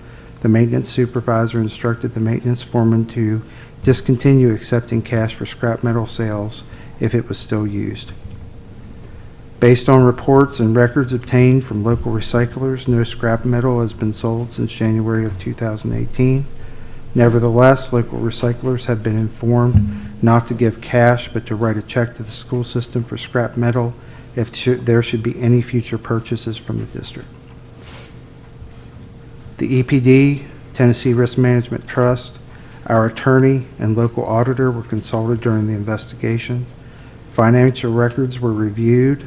the maintenance supervisor instructed the maintenance foreman to discontinue accepting cash for scrap metal sales if it was still used. Based on reports and records obtained from local recyclers, no scrap metal has been sold since January of 2018. Nevertheless, local recyclers have been informed not to give cash but to write a check to the school system for scrap metal if there should be any future purchases from the district. The EPD, Tennessee Risk Management Trust, our attorney, and local auditor were consulted during the investigation. Financial records were reviewed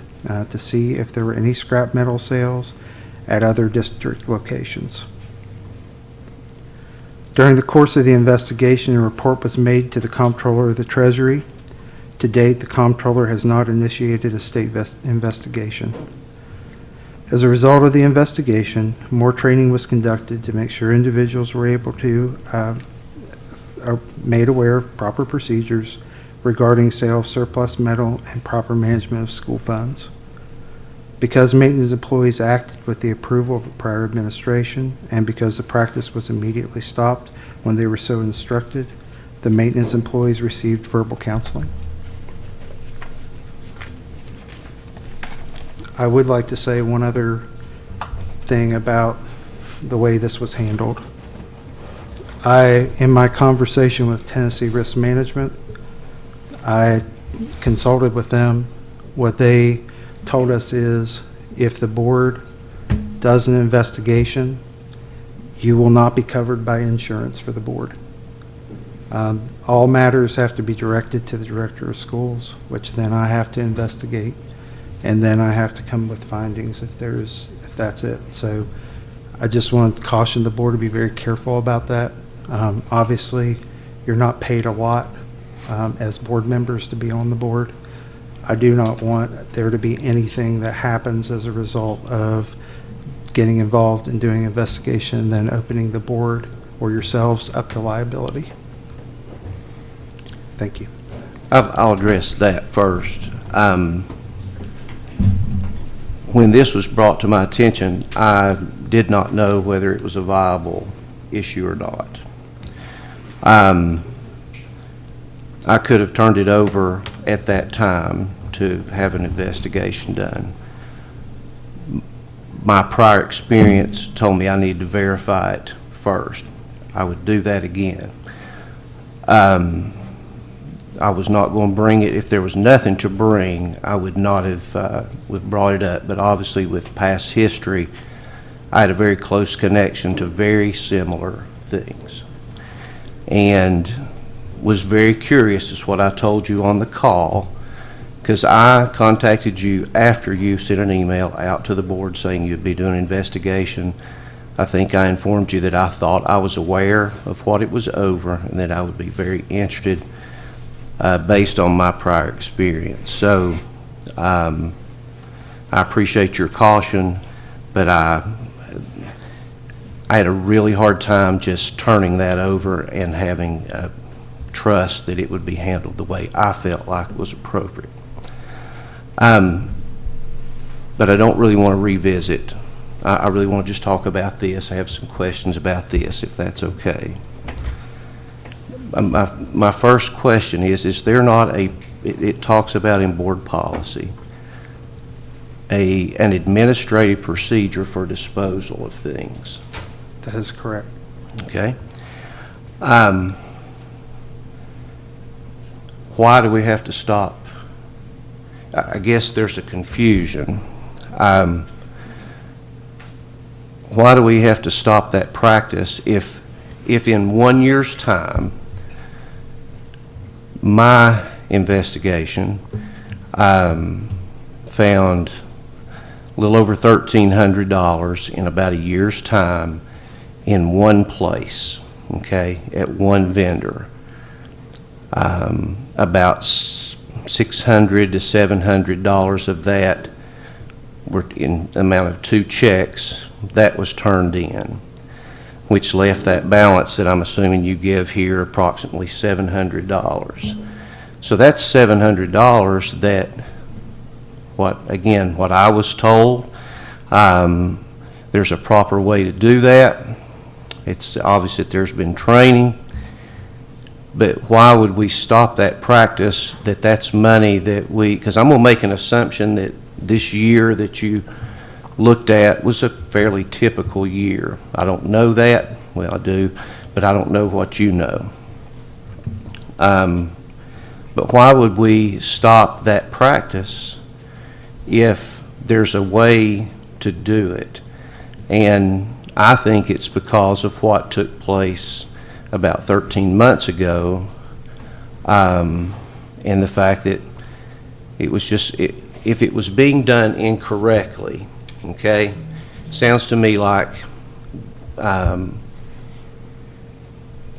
to see if there were any scrap metal sales at other district locations. During the course of the investigation, a report was made to the Comptroller of the Treasury. To date, the Comptroller has not initiated a state investigation. As a result of the investigation, more training was conducted to make sure individuals were able to are made aware of proper procedures regarding sale of surplus metal and proper management of school funds. Because maintenance employees acted with the approval of a prior administration and because the practice was immediately stopped when they were so instructed, the maintenance employees received verbal counseling. I would like to say one other thing about the way this was handled. In my conversation with Tennessee Risk Management, I consulted with them. What they told us is if the board does an investigation, you will not be covered by insurance for the board. All matters have to be directed to the director of schools, which then I have to investigate, and then I have to come with findings if that's it. So I just want to caution the board to be very careful about that. Obviously, you're not paid a lot as board members to be on the board. I do not want there to be anything that happens as a result of getting involved in doing investigation and then opening the board or yourselves up to liability. Thank you. I'll address that first. When this was brought to my attention, I did not know whether it was a viable issue or not. I could have turned it over at that time to have an investigation done. My prior experience told me I needed to verify it first. I would do that again. I was not going to bring it. If there was nothing to bring, I would not have brought it up. But obviously with past history, I had a very close connection to very similar things. And was very curious, is what I told you on the call, because I contacted you after you sent an email out to the board saying you'd be doing an investigation. I think I informed you that I thought I was aware of what it was over and that I would be very interested based on my prior experience. So I appreciate your caution, but I had a really hard time just turning that over and having trust that it would be handled the way I felt like was appropriate. But I don't really want to revisit. I really want to just talk about this. I have some questions about this, if that's okay. My first question is there not it talks about in board policy, an administrative procedure for disposal of things? That is correct. Okay. Why do we have to stop? I guess there's a confusion. Why do we have to stop that practice if in 1 year's time, my investigation found a little over $1,300 in about a year's time in one place, okay, at one vendor. About $600 to $700 of that were in the amount of 2 checks that was turned in, which left that balance that I'm assuming you give here approximately $700. So that's $700 that, what I was told, there's a proper way to do that. It's obvious that there's been training, but why would we stop that practice that's money that because I'm going to make an assumption that this year that you looked at was a fairly typical year. I don't know that. Well, I do, but I don't know what you know. But why would we stop that practice if there's a way to do it? And I think it's because of what took place about 13 months ago, and the fact that it was just, if it was being done incorrectly, okay, sounds to me like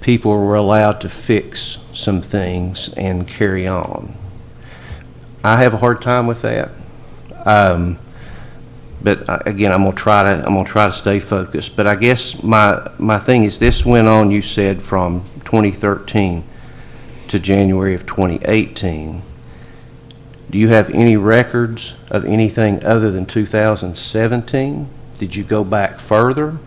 people were allowed to fix some things and carry on. I have a hard time with that. But again, I'm gonna try to stay focused. But I guess my thing is, this went on, you said, from 2013 to January of 2018. Do you have any records of anything other than 2017? Did you go back further?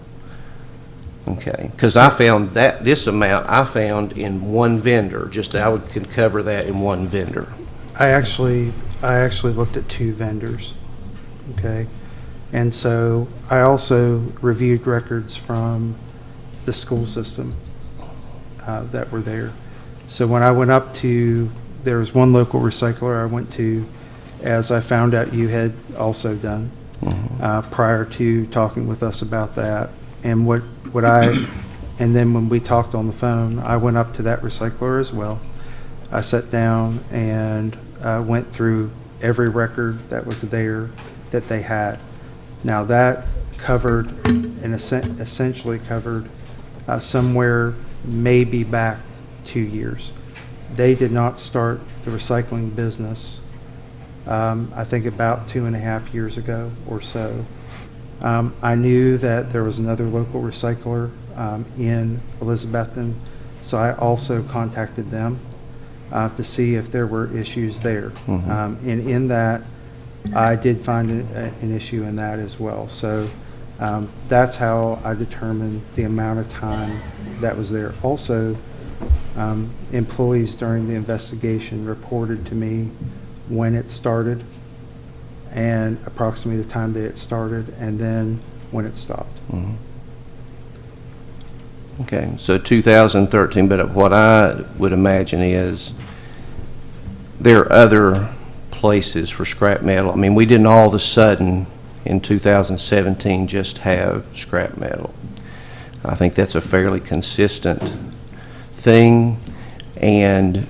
Okay, because I found that this amount I found in one vendor. Just I could cover that in one vendor. I actually looked at 2 vendors. Okay. And so I also reviewed records from the school system that were there. So when I went up to, there was one local recycler I went to, as I found out you had also done, prior to talking with us about that. And and then when we talked on the phone, I went up to that recycler as well. I sat down and went through every record that was there that they had. Now that covered, and essentially covered somewhere maybe back 2 years. They did not start the recycling business, I think about 2.5 years ago or so. I knew that there was another local recycler in Elizabethton, so I also contacted them to see if there were issues there. And in that, I did find an issue in that as well. So that's how I determined the amount of time that was there. Also, employees during the investigation reported to me when it started and approximately the time that it started and then when it stopped. Okay, so 2013, but what I would imagine is there are other places for scrap metal. I mean, we didn't all of a sudden in 2017 just have scrap metal. I think that's a fairly consistent thing, and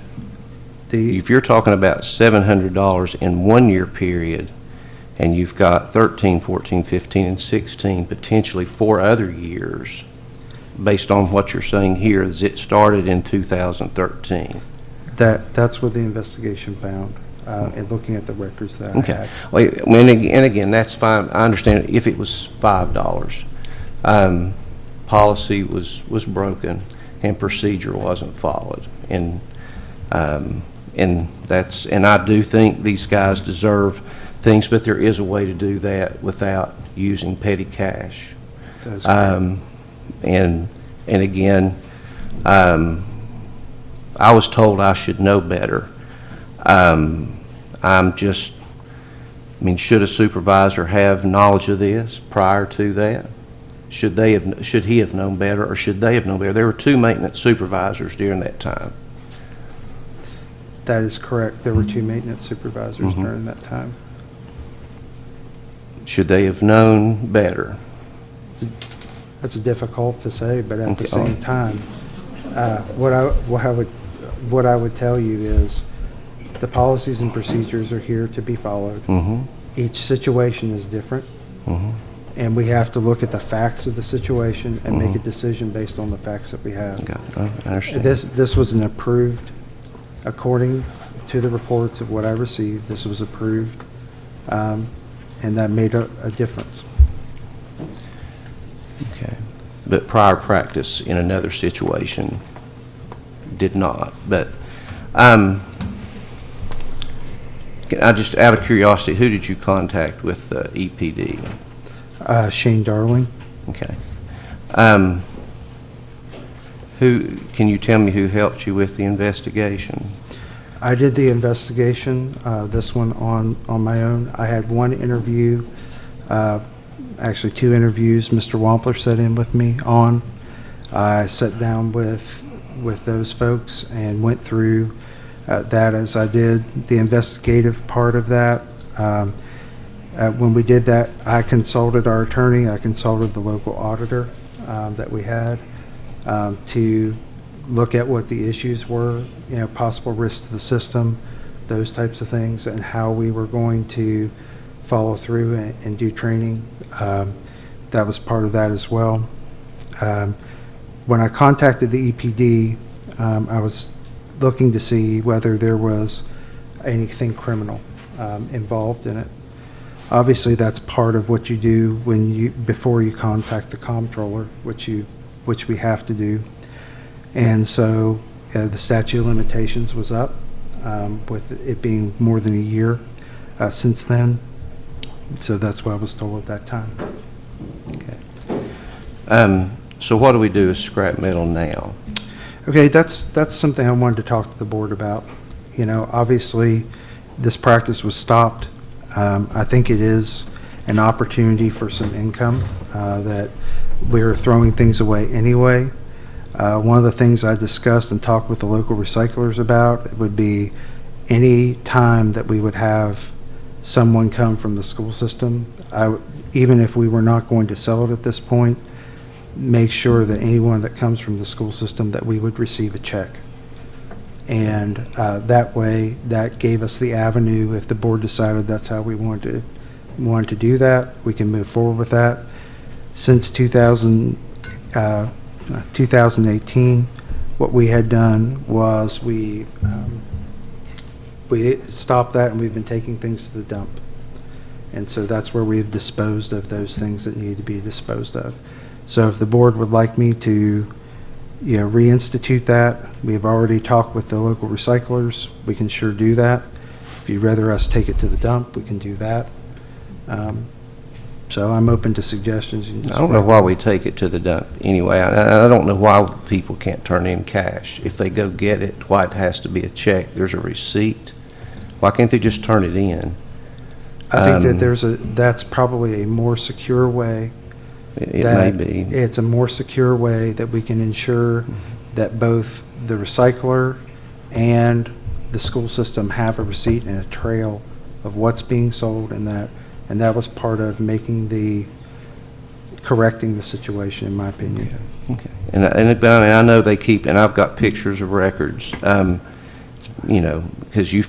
if you're talking about $700 in 1 year period, and you've got 13, 14, 15, and 16, potentially 4 other years, based on what you're saying here, is it started in 2013. That's what the investigation found, in looking at the records that I Okay. had. Well, and again, that's fine. I understand if it was $5. Policy was broken and procedure wasn't followed. And I do think these guys deserve things, but there is a way to do that without using petty cash. That's correct. And again, I was told I should know better. Should a supervisor have knowledge of this prior to that? Should he have known better, or should they have known better? There were 2 maintenance supervisors during that time. That is correct. There were 2 maintenance supervisors during that time. Should they have known better? That's difficult to say, but at the Okay. same time, what I would tell you is the policies and procedures are here to be followed. Each situation is different, and we have to look at the facts of the situation and make a decision based on the facts that we have. I understand. This was an approved, according to the reports of what I received, this was approved, and that made a difference. Okay. But prior practice in another situation did not. But I just, out of curiosity, who did you contact with EPD? Shane Darling. Okay. Can you tell me who helped you with the investigation? I did the investigation, this one on my own. I had one interview, actually 2 interviews Mr. Wampler sat in with me on. I sat down with those folks and went through that as I did the investigative part of that. When we did that, I consulted our attorney, I consulted the local auditor that we had to look at what the issues were, possible risks to the system, those types of things, and how we were going to follow through and do training. That was part of that as well. When I contacted the EPD, I was looking to see whether there was anything criminal involved in it. Obviously, that's part of what you do before you contact the comptroller, which we have to do. And so the statute of limitations was up, with it being more than a year since then. So that's what I was told at that time. Okay. So what do we do with scrap metal now? Okay, that's something I wanted to talk to the board about. Obviously, this practice was stopped. I think it is an opportunity for some income, that we're throwing things away anyway. One of the things I discussed and talked with the local recyclers about would be any time that we would have someone come from the school system, even if we were not going to sell it at this point, make sure that anyone that comes from the school system, that we would receive a check. And that way, that gave us the avenue. If the board decided that's how we wanted to do that, we can move forward with that. Since 2018, what we had done was we stopped that, and we've been taking things to the dump. And so that's where we've disposed of those things that need to be disposed of. So if the board would like me to reinstitute that, we've already talked with the local recyclers, we can sure do that. If you'd rather us take it to the dump, we can do that. So I'm open to suggestions. I don't know why we take it to the dump anyway. I don't know why people can't turn in cash. If they go get it, why it has to be a check? There's a receipt. Why can't they just turn it in? I think that that's probably a more secure way. It may be. It's a more secure way that we can ensure that both the recycler and the school system have a receipt and a trail of what's being sold, and that was part of correcting the situation, in my opinion. Yeah. Okay. And I know they keep, and I've got pictures of records, because you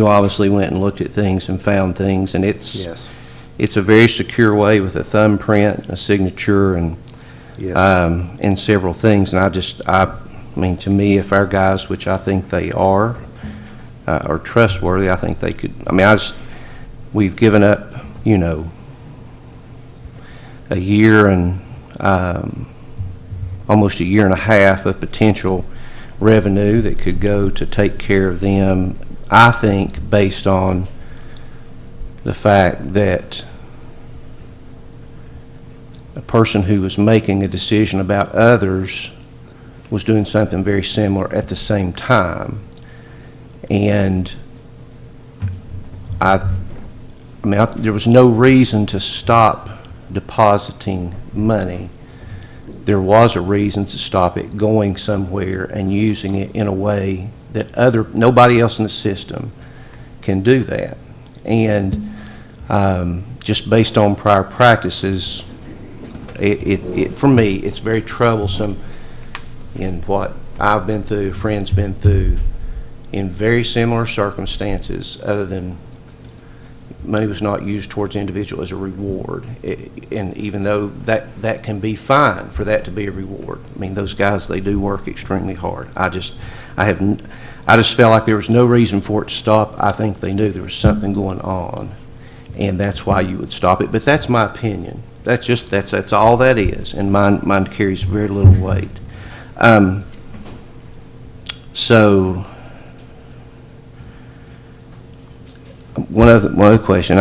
obviously went and looked at things and found things, and it's a very secure way with a thumbprint, a signature, and Yes. And several things. And I mean, to me, if our guys, which I think they are trustworthy, I think they could, I mean, we've given up, you know, a year and almost a year and a half of potential revenue that could go to take care of them, I think, based on the fact that a person who was making a decision about others was doing something very similar at the same time. And I mean, there was no reason to stop depositing money. There was a reason to stop it going somewhere and using it in a way that nobody else in the system can do that. And just based on prior practices, for me, it's very troublesome in what I've been through, friends been through, in very similar circumstances, other than money was not used towards the individual as a reward. And even though that can be fine for that to be a reward, I mean, those guys, they do work extremely hard. I just felt like there was no reason for it to stop. I think they knew there was something going on, and that's why you would stop it. But that's my opinion. That's all that is, and mine carries very little weight. So one other question,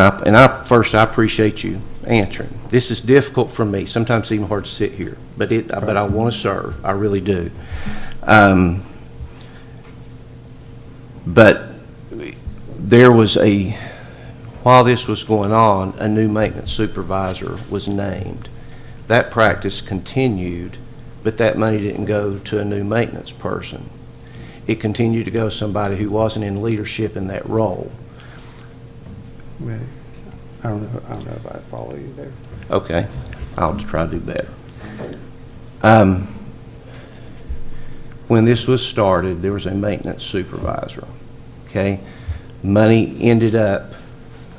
first I appreciate you answering. This is difficult for me. Sometimes it's even hard to sit here, but I want to serve. I really do. But there was while this was going on, a new maintenance supervisor was named. That practice continued, but that money didn't go to a new maintenance person. It continued to go to somebody who wasn't in leadership in that role. I don't know if I follow you there. Okay, I'll try to do better. When this was started, there was a maintenance supervisor. Okay, money ended up,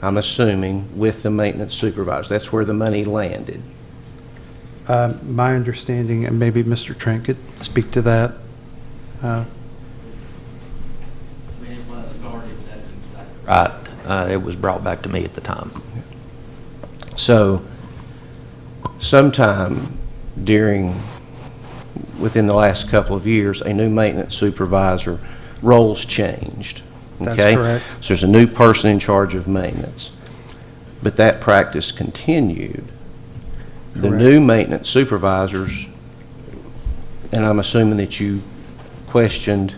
I'm assuming, with the maintenance supervisor. That's where the money landed. My understanding, and maybe Mr. Trent could speak to that. Right. It was brought back to me at the time. So, sometime within the last couple of years, a new maintenance supervisor, roles changed. Okay? That's correct. So there's a new person in charge of maintenance. But that practice continued. The Correct. new maintenance supervisors, and I'm assuming that you questioned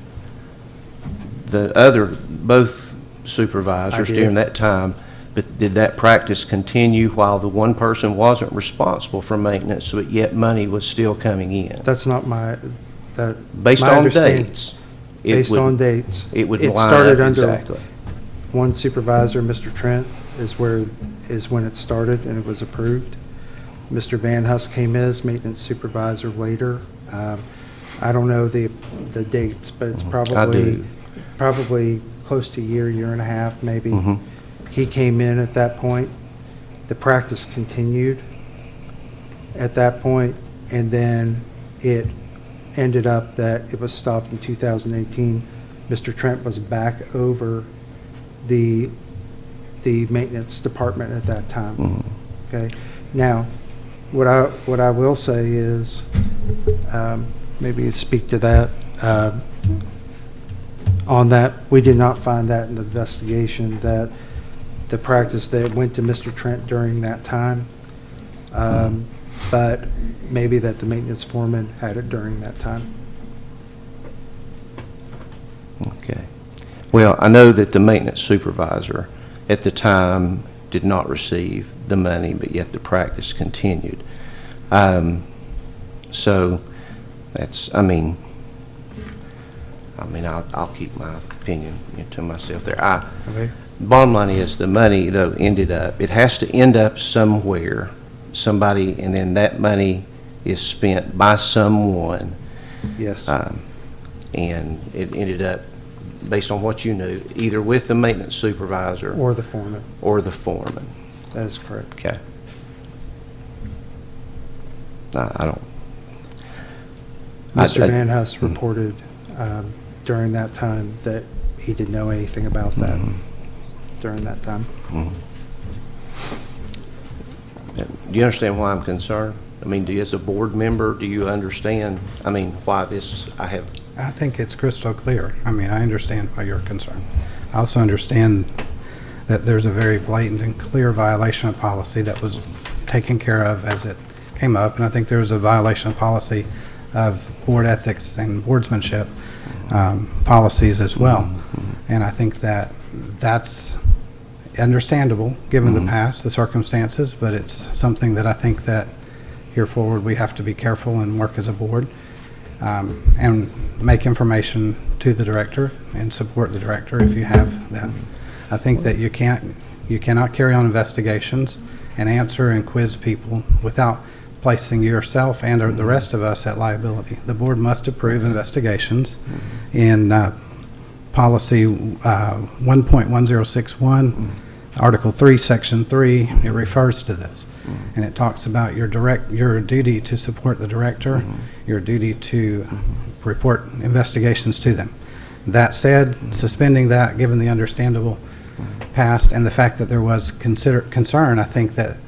both supervisors during that time, but did that practice continue while the one person wasn't responsible for maintenance, but yet money was still coming in? That's not Based my on understanding. dates. It would It line started up under exactly. one supervisor, Mr. Trent, is when it started and it was approved. Mr. Van Huss came in as maintenance supervisor later. I don't know the dates, but it's probably close to a year and a half, maybe. Mm-hmm. He came in at that point. The practice continued at that point, and then it ended up that it was stopped in 2018. Mr. Trent was back over the maintenance department at that time. Mm-hmm. Okay. Now, what I will say is, maybe you speak to that. On that, we did not find that in the investigation, that the practice that went to Mr. Trent during that time, but maybe that the maintenance foreman had it during that time. Okay. Well, I know that the maintenance supervisor at the time did not receive the money, but yet the practice continued. So that's, I'll keep my opinion to myself there. Okay. Bottom line is, the money, though, it has to end up somewhere, somebody, and then that money is spent by someone. Yes. And it ended up, based on what you knew, either with the maintenance supervisor Or the foreman. That is correct. Okay. I Mr. Van Huss reported during that time that he didn't know anything about that during that time. Do you understand why I'm concerned? I mean, as a board member, do you understand, I mean, why this, I think it's crystal clear. I mean, I understand why you're concerned. I also understand that there's a very blatant and clear violation of policy that was taken care of as it came up, and I think there was a violation of policy of board ethics and boardsmanship policies as well. And I think that that's understandable given the past, the circumstances, but it's something that I think that here forward we have to be careful and work as a board and make information to the director and support the director if you have that. I think that you cannot carry on investigations and answer and quiz people without placing yourself and or the rest of us at liability. The board must approve investigations. In policy 1.1061, Article 3, Section 3, it refers to this. And it talks about your duty to support the director, your duty to report investigations to them. That said, suspending that, given the understandable past and the fact that there was concern, I think that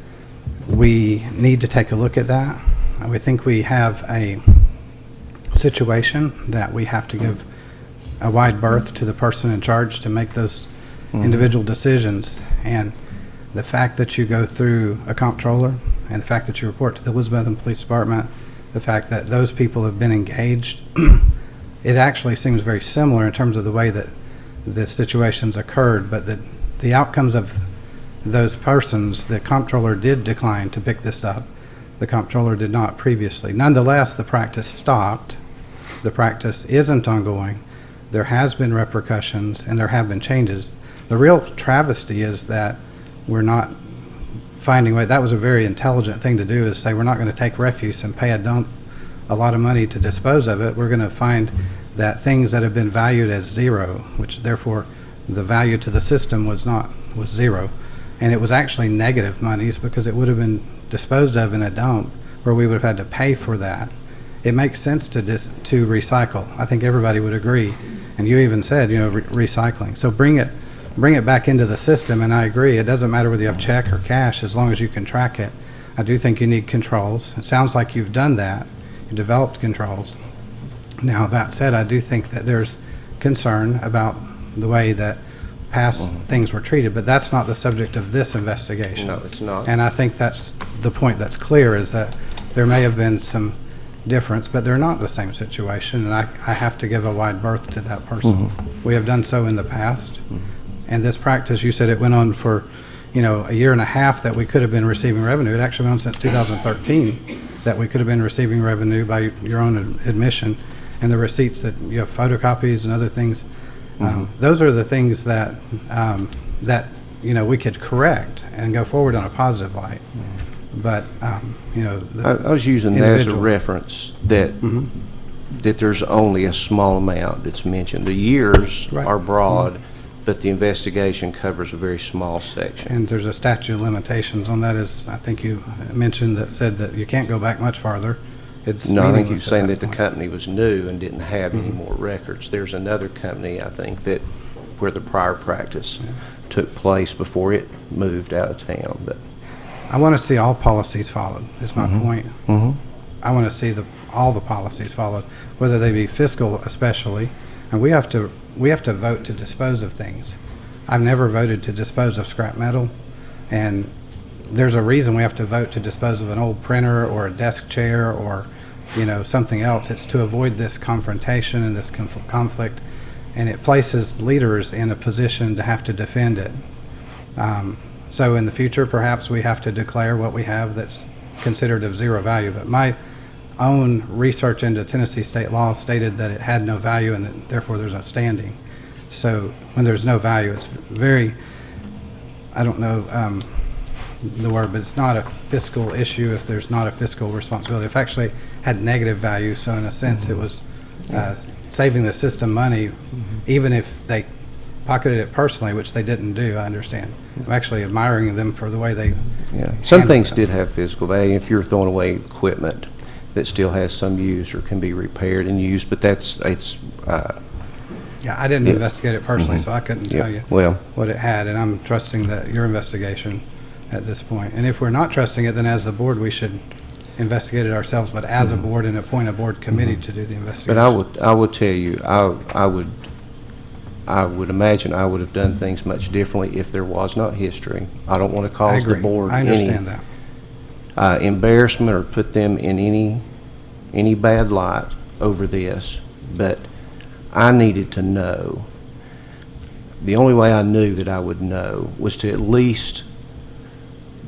we need to take a look at that. We think we have a situation that we have to give a wide berth to the person in charge to make those individual decisions. And the fact that you go through a comptroller and the fact that you report to the Elizabethton Police Department, the fact that those people have been engaged, it actually seems very similar in terms of the way that the situations occurred, but the outcomes of those persons, the comptroller did decline to pick this up. The comptroller did not previously. Nonetheless, the practice stopped. The practice isn't ongoing. There has been repercussions and there have been changes. The real travesty is that we're not finding way. That was a very intelligent thing to do, is say we're not going to take refuse and pay a lot of money to dispose of it. We're going to find that things that have been valued as zero, which therefore the value to the system was zero. And it was actually negative monies because it would have been disposed of in a dump where we would have had to pay for that. It makes sense to recycle. I think everybody would agree. And you even said, recycling. So bring it back into the system, and I agree. It doesn't matter whether you have check or cash as long as you can track it. I do think you need controls. It sounds like you've done that. You developed controls. Now, that said, I do think that there's concern about the way that past things were treated, but that's not the subject of this investigation. No, it's not. And I think that's the point that's clear, is that there may have been some difference, but they're not the same situation, and I have to give a wide berth to that person. We have done so in the past, and this practice, you said it went on for, a year and a half that we could have been receiving revenue. It actually went on since 2013 that we could have been receiving revenue by your own admission, and the receipts that you have photocopies and other things. Those are the things that we could correct and go forward on a positive light. But I was using that as a reference that that there's only a small amount that's mentioned. The years are broad, but the investigation covers a very small section. And there's a statute of limitations on that, as I think you mentioned, that said that you can't go back much farther. No, I think you're saying that the company was new and didn't have any more records. There's another company, I think, that where the prior practice took place before it moved out of town. But I want to see all policies followed, is my point. I want to see all the policies followed, whether they be fiscal especially. And we have to vote to dispose of things. I've never voted to dispose of scrap metal, and there's a reason we have to vote to dispose of an old printer or a desk chair or something else. It's to avoid this confrontation and this conflict, and it places leaders in a position to have to defend it. So in the future, perhaps we have to declare what we have that's considered of zero value. But my own research into Tennessee state law stated that it had no value and that therefore there's no standing. So when there's no value, it's very, I don't know the word, but it's not a fiscal issue if there's not a fiscal responsibility. It actually had negative value, so in a sense it was saving the system money, even if they pocketed it personally, which they didn't do, I understand. I'm actually admiring them for the way they some things did have fiscal value. If you're throwing away equipment that still has some use or can be repaired and used, but Yeah, I didn't Yeah. investigate it personally, so I couldn't Yeah, tell you well- what it had, and I'm trusting that your investigation at this point. And if we're not trusting it, then as the board, we should investigate it ourselves, but as a board and appoint a board committee to do the investigation. But I would tell you, I would imagine I would have done things much differently if there was not history. I don't want to I cause the agree. board I understand that. any embarrassment or put them in any bad light over this, but I needed to know. The only way I knew that I would know was to at least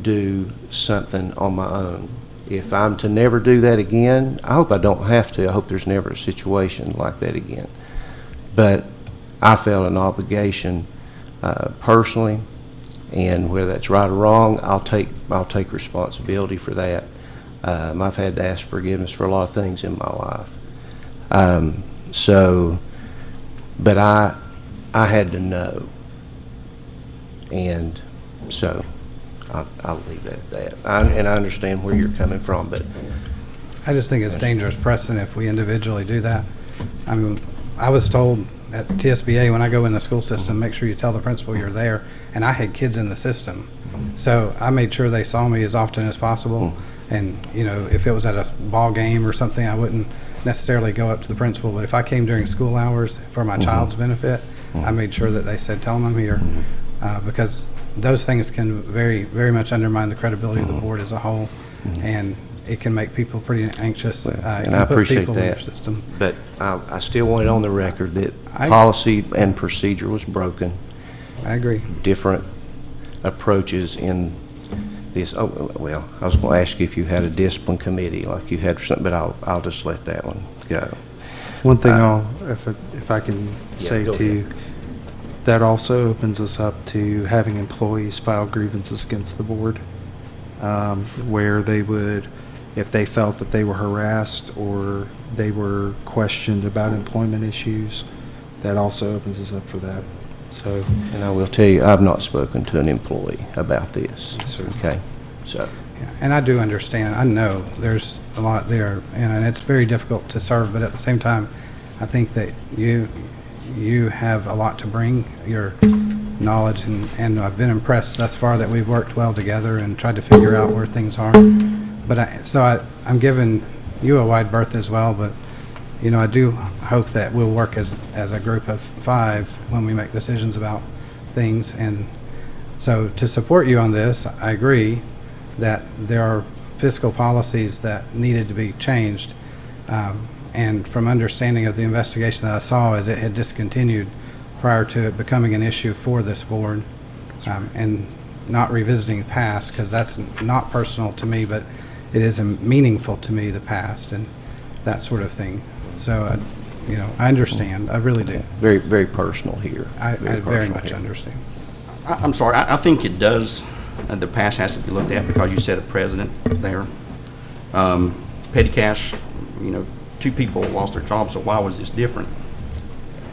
do something on my own. If I'm to never do that again, I hope I don't have to. I hope there's never a situation like that again. But I felt an obligation personally, and whether that's right or wrong, I'll take responsibility for that. I've had to ask forgiveness for a lot of things in my life. But I had to know, and so I'll leave that at that. And I understand where you're coming from, but I just think it's dangerous precedent if we individually do that. I mean, I was told at TSBA, when I go in the school system, make sure you tell the principal you're there, and I had kids in the system. So I made sure they saw me as often as possible, and, if it was at a ball game or something, I wouldn't necessarily go up to the principal, but if I came during school hours for my child's benefit, I made sure that they said, tell them I'm here, because those things can very, very much undermine the credibility of the board as a whole, and it can make people pretty anxious. and I appreciate that. System. But I still want it on the record that I- policy and procedure was broken. I agree. Different approaches in this. Oh, well, I was going to ask you if you had a discipline committee like you had for something, but I'll just let that one go. One thing if I can say go too, that also opens us up to having employees file grievances against the board, where they would, if they felt that they were harassed or they were questioned about employment issues, that also opens us up for that. So, And I will tell you, I've not spoken to an employee about this. Okay, so. Yeah, and I do understand. I know there's a lot there, and it's very difficult to serve, but at the same time, I think that you have a lot to bring, your knowledge, and I've been impressed thus far that we've worked well together and tried to figure out where things are. But I'm giving you a wide berth as well, but I do hope that we'll work as a group of 5 when we make decisions about things. And so to support you on this, I agree that there are fiscal policies that needed to be changed. And from understanding of the investigation that I saw, is it had discontinued prior to it becoming an issue for this board, and not revisiting the past, because that's not personal to me, but it is meaningful to me, the past and that sort of thing. So, I understand. I really do. Very, very personal here. I very personal much here. understand. I'm sorry, I think it does, the past has to be looked at because you said a president there. Petty cash, 2 people lost their jobs, so why was this different,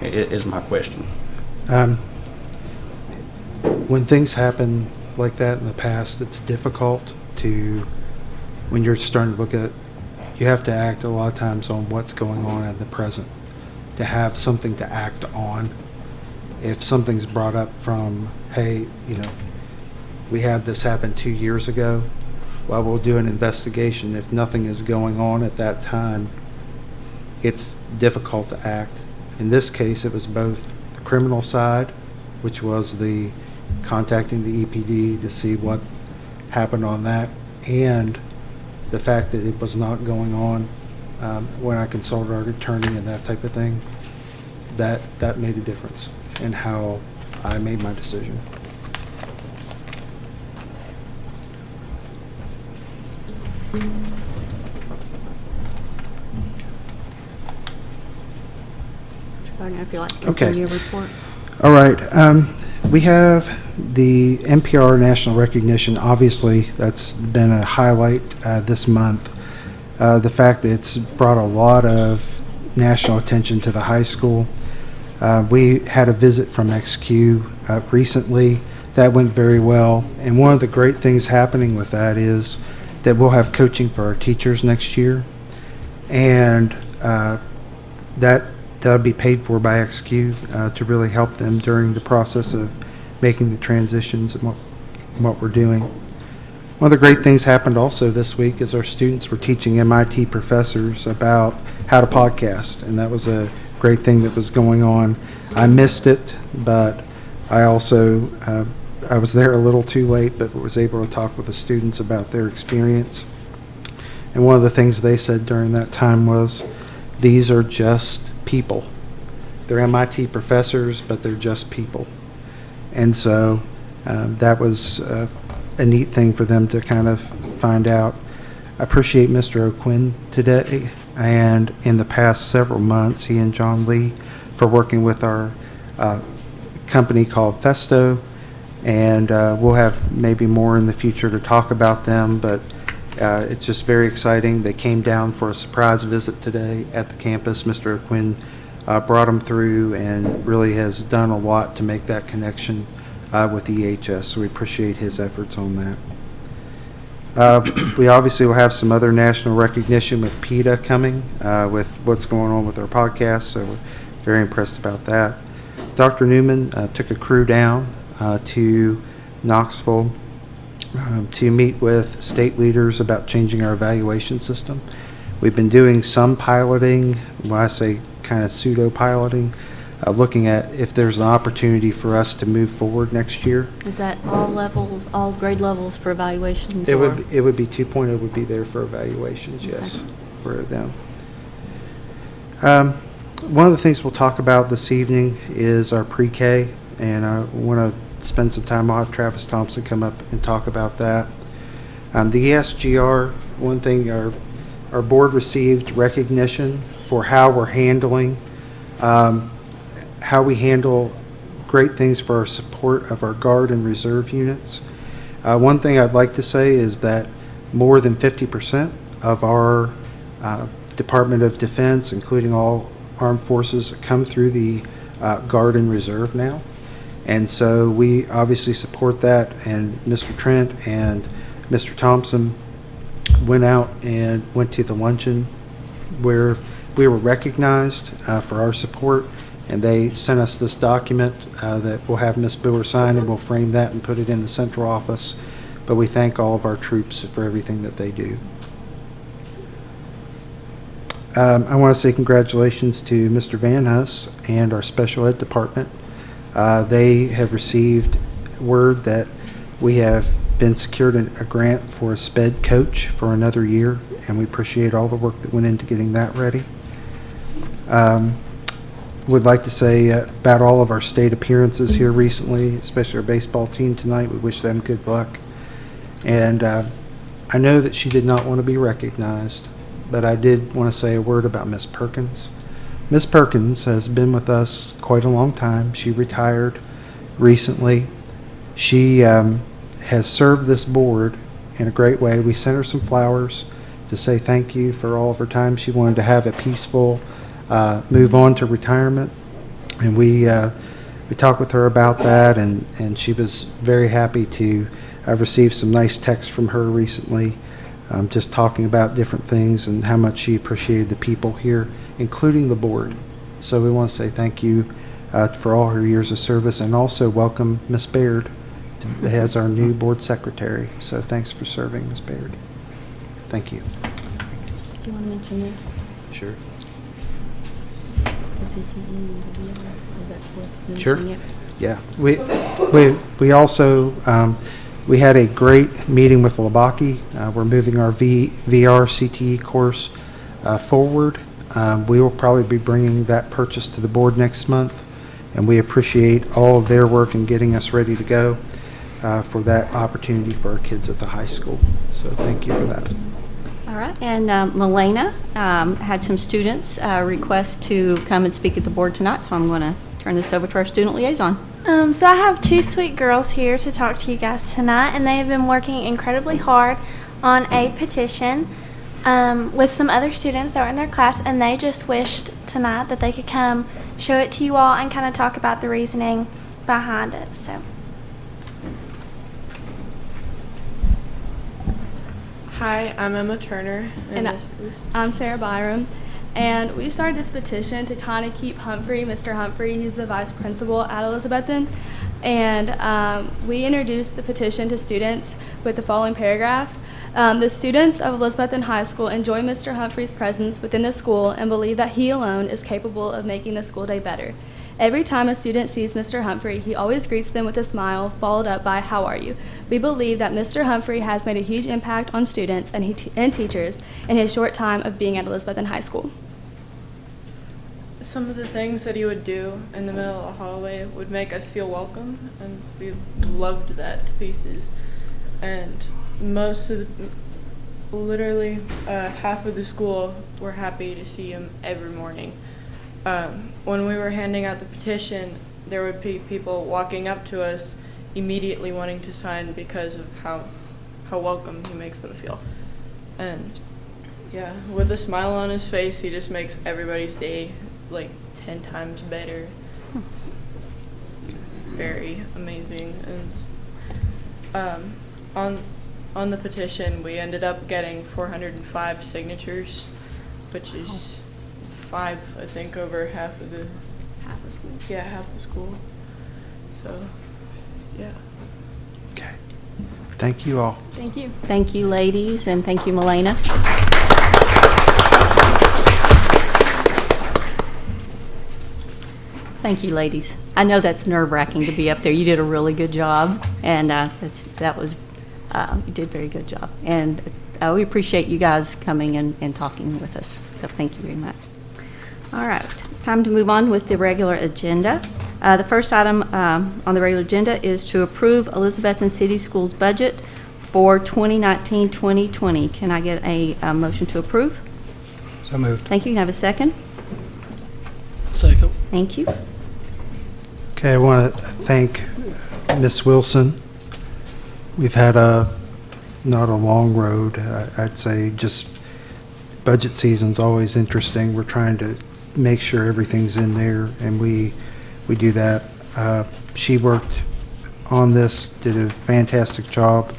is my question. when things happen like that in the past, it's difficult to, when you're starting to look at, you have to act a lot of times on what's going on in the present, to have something to act on. If something's brought up from, hey, we had this happen 2 years ago, well, we'll do an investigation. If nothing is going on at that time, it's difficult to act. In this case, it was both the criminal side, which was the contacting the EPD to see what happened on that, and the fact that it was not going on when I consulted our attorney and that type of thing. That made a difference in how I made my decision. Gardner, if you'd like to Okay. continue your report. All right. We have the NPR National Recognition. Obviously, that's been a highlight this month. The fact that it's brought a lot of national attention to the high school. We had a visit from XQ recently. That went very well. And one of the great things happening with that is that we'll have coaching for our teachers next year. And that'll be paid for by XQ to really help them during the process of making the transitions and what we're doing. One of the great things happened also this week is our students were teaching MIT professors about how to podcast, and that was a great thing that was going on. I missed it, but I also I was there a little too late, but was able to talk with the students about their experience. And one of the things they said during that time was, these are just people. They're MIT professors, but they're just people. And so that was a neat thing for them to kind of find out. I appreciate Mr. O'Quinn today, and in the past several months, he and John Lee, for working with our company called Festo, and we'll have maybe more in the future to talk about them, but it's just very exciting. They came down for a surprise visit today at the campus. Mr. O'Quinn brought them through and really has done a lot to make that connection with EHS, so we appreciate his efforts on that. We obviously will have some other national recognition with PETA coming with what's going on with our podcast, so we're very impressed about that. Dr. Newman took a crew down to Knoxville to meet with state leaders about changing our evaluation system. We've been doing some piloting, when I say kind of pseudo-piloting, looking at if there's an opportunity for us to move forward next year. Is that all levels, all grade levels for evaluations? It would be 2.0 would be there for evaluations, yes, for them. One of the things we'll talk about this evening is our pre-K, and I want to spend some time. I'll have Travis Thompson come up and talk about that. The ESGR, one thing, our board received recognition for how we're handling, how we handle great things for our support of our Guard and Reserve units. One thing I'd like to say is that more than 50% of our Department of Defense, including all armed forces, come through the Guard and Reserve now. And so we obviously support that, and Mr. Trent and Mr. Thompson went out and went to the luncheon where we were recognized for our support, and they sent us this document that we'll have Ms. Boer sign, and we'll frame that and put it in the central office. But we thank all of our troops for everything that they do. I want to say congratulations to Mr. Van Huss and our special ed department. They have received word that we have been secured a grant for a SPED coach for another year, and we appreciate all the work that went into getting that ready. Would like to say about all of our state appearances here recently, especially our baseball team tonight. We wish them good luck. And I know that she did not want to be recognized, but I did want to say a word about Miss Perkins. Miss Perkins has been with us quite a long time. She retired recently. She has served this board in a great way. We sent her some flowers to say thank you for all of her time. She wanted to have a peaceful move on to retirement, and we talked with her about that, and she was very happy to. I've received some nice texts from her recently, just talking about different things and how much she appreciated the people here, including the board. So we want to say thank you for all her years of service, and also welcome Ms. Baird as our new board secretary. So thanks for serving, Ms. Baird. Thank you. Do you want to mention this? Sure. The CTE, is that worth Sure. mentioning it? Yeah. We also we had a great meeting with Labaki. We're moving our VR CTE course forward. We will probably be bringing that purchase to the board next month, and we appreciate all of their work in getting us ready to go for that opportunity for our kids at the high school. So thank you for that. All right, and Milena had some students request to come and speak at the board tonight, so I'm going to turn this over to our student liaison. So I have two sweet girls here to talk to you guys tonight, and they have been working incredibly hard on a petition with some other students that were in their class, and they just wished tonight that they could come show it to you all and kind of talk about the reasoning behind it. So. Hi, I'm Emma Turner, and I'm Sarah Byram. And we started this petition to kind of keep Mr. Humphrey, he's the vice principal at Elizabethton. And we introduced the petition to students with the following paragraph. The students of Elizabethton High School enjoy Mr. Humphrey's presence within the school and believe that he alone is capable of making the school day better. Every time a student sees Mr. Humphrey, he always greets them with a smile, followed up by, "How are you?" We believe that Mr. Humphrey has made a huge impact on students and teachers in his short time of being at Elizabethton High School. some of the things that he would do in the middle of the hallway would make us feel welcome, and we loved that to pieces. And most of literally half of the school were happy to see him every morning. When we were handing out the petition, there would be people walking up to us immediately wanting to sign because of how welcome he makes them feel. And yeah, with a smile on his face, he just makes everybody's day like 10 times better. It's very amazing. And on the petition, we ended up getting 405 signatures, which is 5, I think, over half the school. Yeah, half the school. So, yeah. Okay. Thank you all. Thank you. Thank you, ladies, and thank you, Milena. Thank you, ladies. I know that's nerve-wracking to be up there. You did a really good job, and you did a very good job. And we appreciate you guys coming and talking with us. So thank you very much. All right, it's time to move on with the regular agenda. The first item on the regular agenda is to approve Elizabethton City Schools budget for 2019-2020. Can I get a motion to approve? So moved. Thank you. Can I have a second? Second. Thank you. Okay, I want to thank Ms. Wilson. We've had not a long road. I'd say just budget season's always interesting. We're trying to make sure everything's in there, and we do that. She worked on this, did a fantastic job.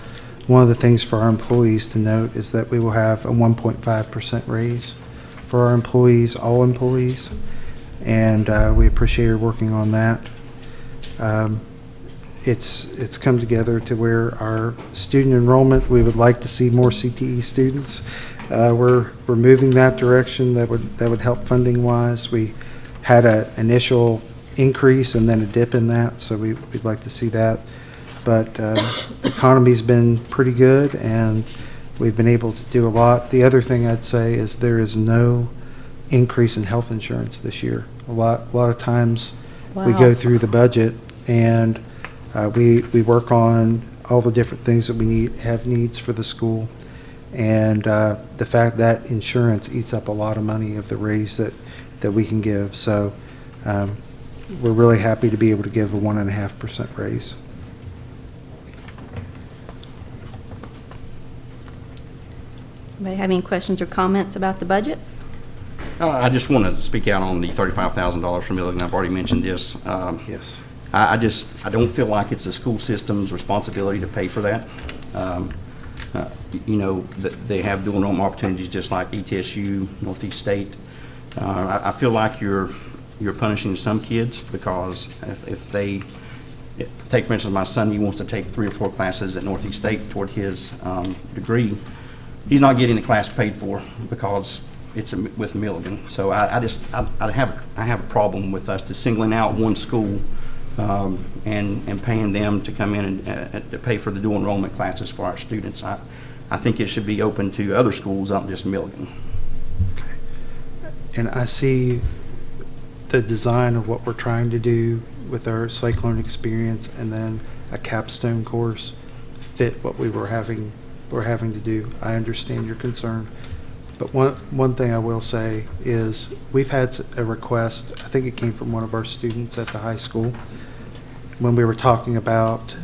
One of the things for our employees to note is that we will have a 1.5% raise for our employees, all employees, and we appreciate her working on that. It's come together to where our student enrollment, we would like to see more CTE students. We're moving that direction. That would help funding wise. We had an initial increase and then a dip in that, so we'd like to see that. But the economy's been pretty good, and we've been able to do a lot. The other thing I'd say is there is no increase in health insurance this year. A lot of times we go through the budget and we work on all the different things that we have needs for the school, and the fact that insurance eats up a lot of money of the raise that we can give. So we're really happy to be able to give a 1.5% raise. Anybody have any questions or comments about the budget? I just want to speak out on the $35,000 from Milligan. I've already mentioned this. Yes. I don't feel like it's the school system's responsibility to pay for that. They have dual enrollment opportunities just like ETSU, Northeast State. I feel like you're punishing some kids because if they take, for instance, my son, he wants to take 3 or 4 classes at Northeast State toward his degree. He's not getting the class paid for because it's with Milligan. So I have a problem with us to singling out one school and paying them to come in and to pay for the dual enrollment classes for our students. I think it should be open to other schools, not just Milligan. Okay. And I see the design of what we're trying to do with our Cyclone experience and then a capstone course fit what we're having to do. I understand your concern. But one thing I will say is we've had a request, I think it came from one of our students at the high school, when we were talking about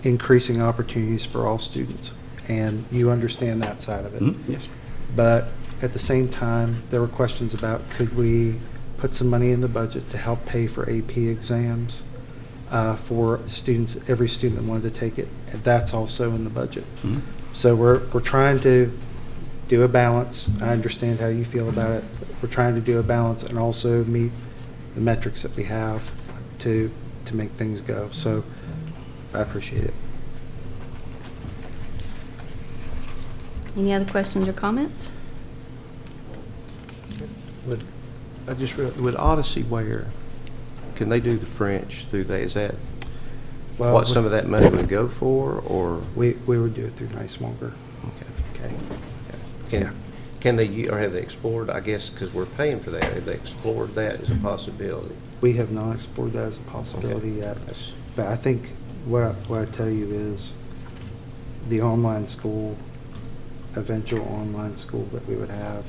increasing opportunities for all students. And you understand that side of it. Mm-hmm. Yes. But at the same time, there were questions about could we put some money in the budget to help pay for AP exams for students, every student that wanted to take it. And that's also in the budget. Mm-hmm. So we're trying to do a balance. I understand how you feel about it. We're trying to do a balance and also meet the metrics that we have to make things go. So I appreciate it. Any other questions or comments? Would Odyssey wear, can they do the French through that? Is that Well, what some of that money would go for, or? We would do it through Nicemonger. Okay. Can they, or have they explored, I guess, because we're paying for that, have they explored that as a possibility? We have not explored that as a possibility yet. But I think what I tell you is the online school, eventual online school that we would have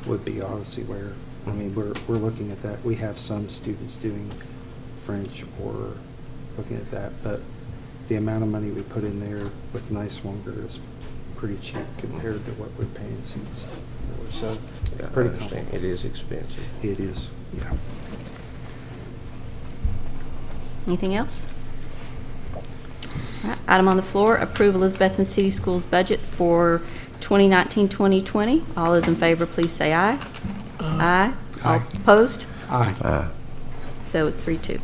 would be Odyssey, where, I mean, we're looking at that. We have some students doing French or looking at that, but the amount of money we put in there with Nicemonger is pretty cheap compared to what we're paying since. So Yeah, I pretty understand. It is expensive. It is, yeah. Anything else? All right, item on the floor, approve Elizabethton City Schools budget for 2019-2020. All those in favor, please say aye. Aye. All opposed? Aye. So it's 3-2.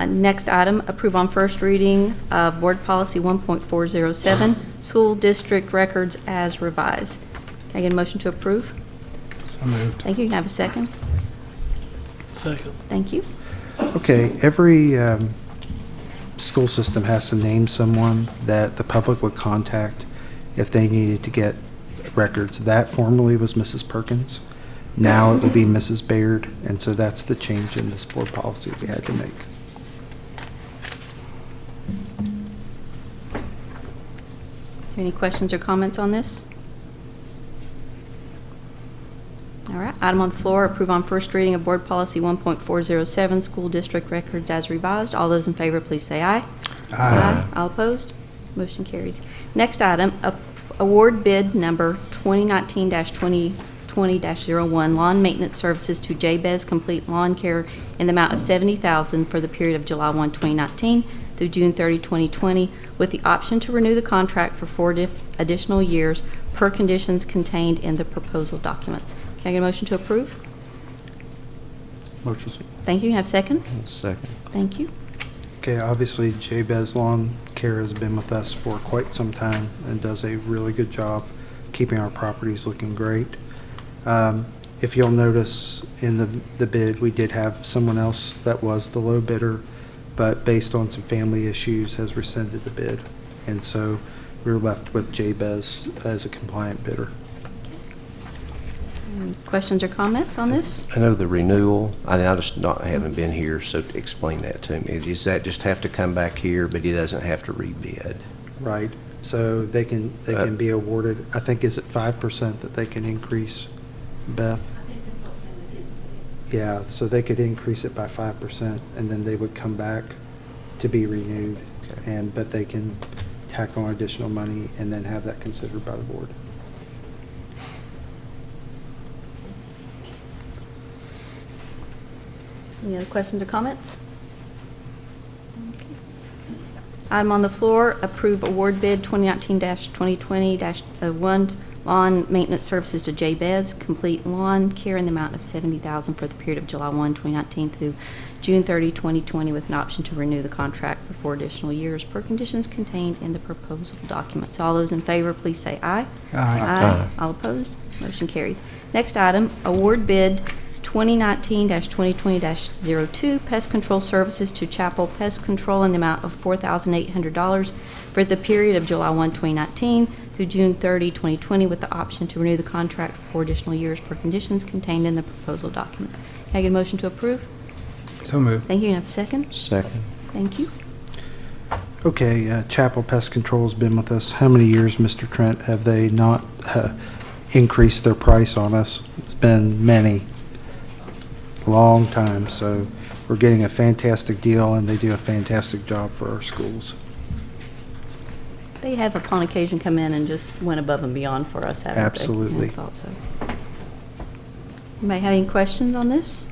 Next item, approve on first reading of Board Policy 1.407, School District Records as revised. Can I get a motion to approve? So moved. Thank you. Can I have a second? Second. Thank you. Okay, every school system has to name someone that the public would contact if they needed to get records. That formerly was Mrs. Perkins. Now it will be Mrs. Baird, and so that's the change in this board policy we had to make. Is there any questions or comments on this? All right, item on the floor, approve on first reading of Board Policy 1.407, School District Records as revised. All those in favor, please say aye. Aye. All opposed? Motion carries. Next item, award bid number 2019-2020-01, lawn maintenance services to Jabez Complete Lawn Care in the amount of $70,000 for the period of July 1, 2019 through June 30, 2020, with the option to renew the contract for 4 additional years per conditions contained in the proposal documents. Can I get a motion to approve? Motion. Thank you. Can I have a second? Second. Thank you. Okay, obviously Jabez Lawn Care has been with us for quite some time and does a really good job keeping our properties looking great. If you'll notice in the bid, we did have someone else that was the low bidder, but based on some family issues has rescinded the bid. And so we're left with Jabez as a compliant bidder. Any questions or comments on this? I know the renewal, I haven't been here, so explain that to me. Does that just have to come back here, but he doesn't have to rebid? Right. So they can be awarded, I think, is it 5% that they can increase, Beth? Yeah, so they could increase it by 5%, and then they would come back to be renewed. Okay. But they can tack on additional money and then have that considered by the board. Any other questions or comments? Okay. Item on the floor, approve award bid 2019-2020-01, lawn maintenance services to Jabez Complete Lawn Care in the amount of $70,000 for the period of July 1, 2019 through June 30, 2020, with an option to renew the contract for 4 additional years per conditions contained in the proposal documents. All those in favor, please say aye. Aye. All opposed? Motion carries. Next item, award bid 2019-2020-02, Pest Control Services to Chapel Pest Control in the amount of $4,800 for the period of July 1, 2019 through June 30, 2020, with the option to renew the contract for 4 additional years per conditions contained in the proposal documents. Can I get a motion to approve? So moved. Thank you. Can I have a second? Second. Thank you. Okay, Chapel Pest Control has been with us. How many years, Mr. Trent, have they not increased their price on us? It's been many. Long time, so we're getting a fantastic deal, and they do a fantastic job for our schools. They have upon occasion come in and just went above and beyond for us, haven't they? Absolutely. I thought so. Anybody have any questions on this?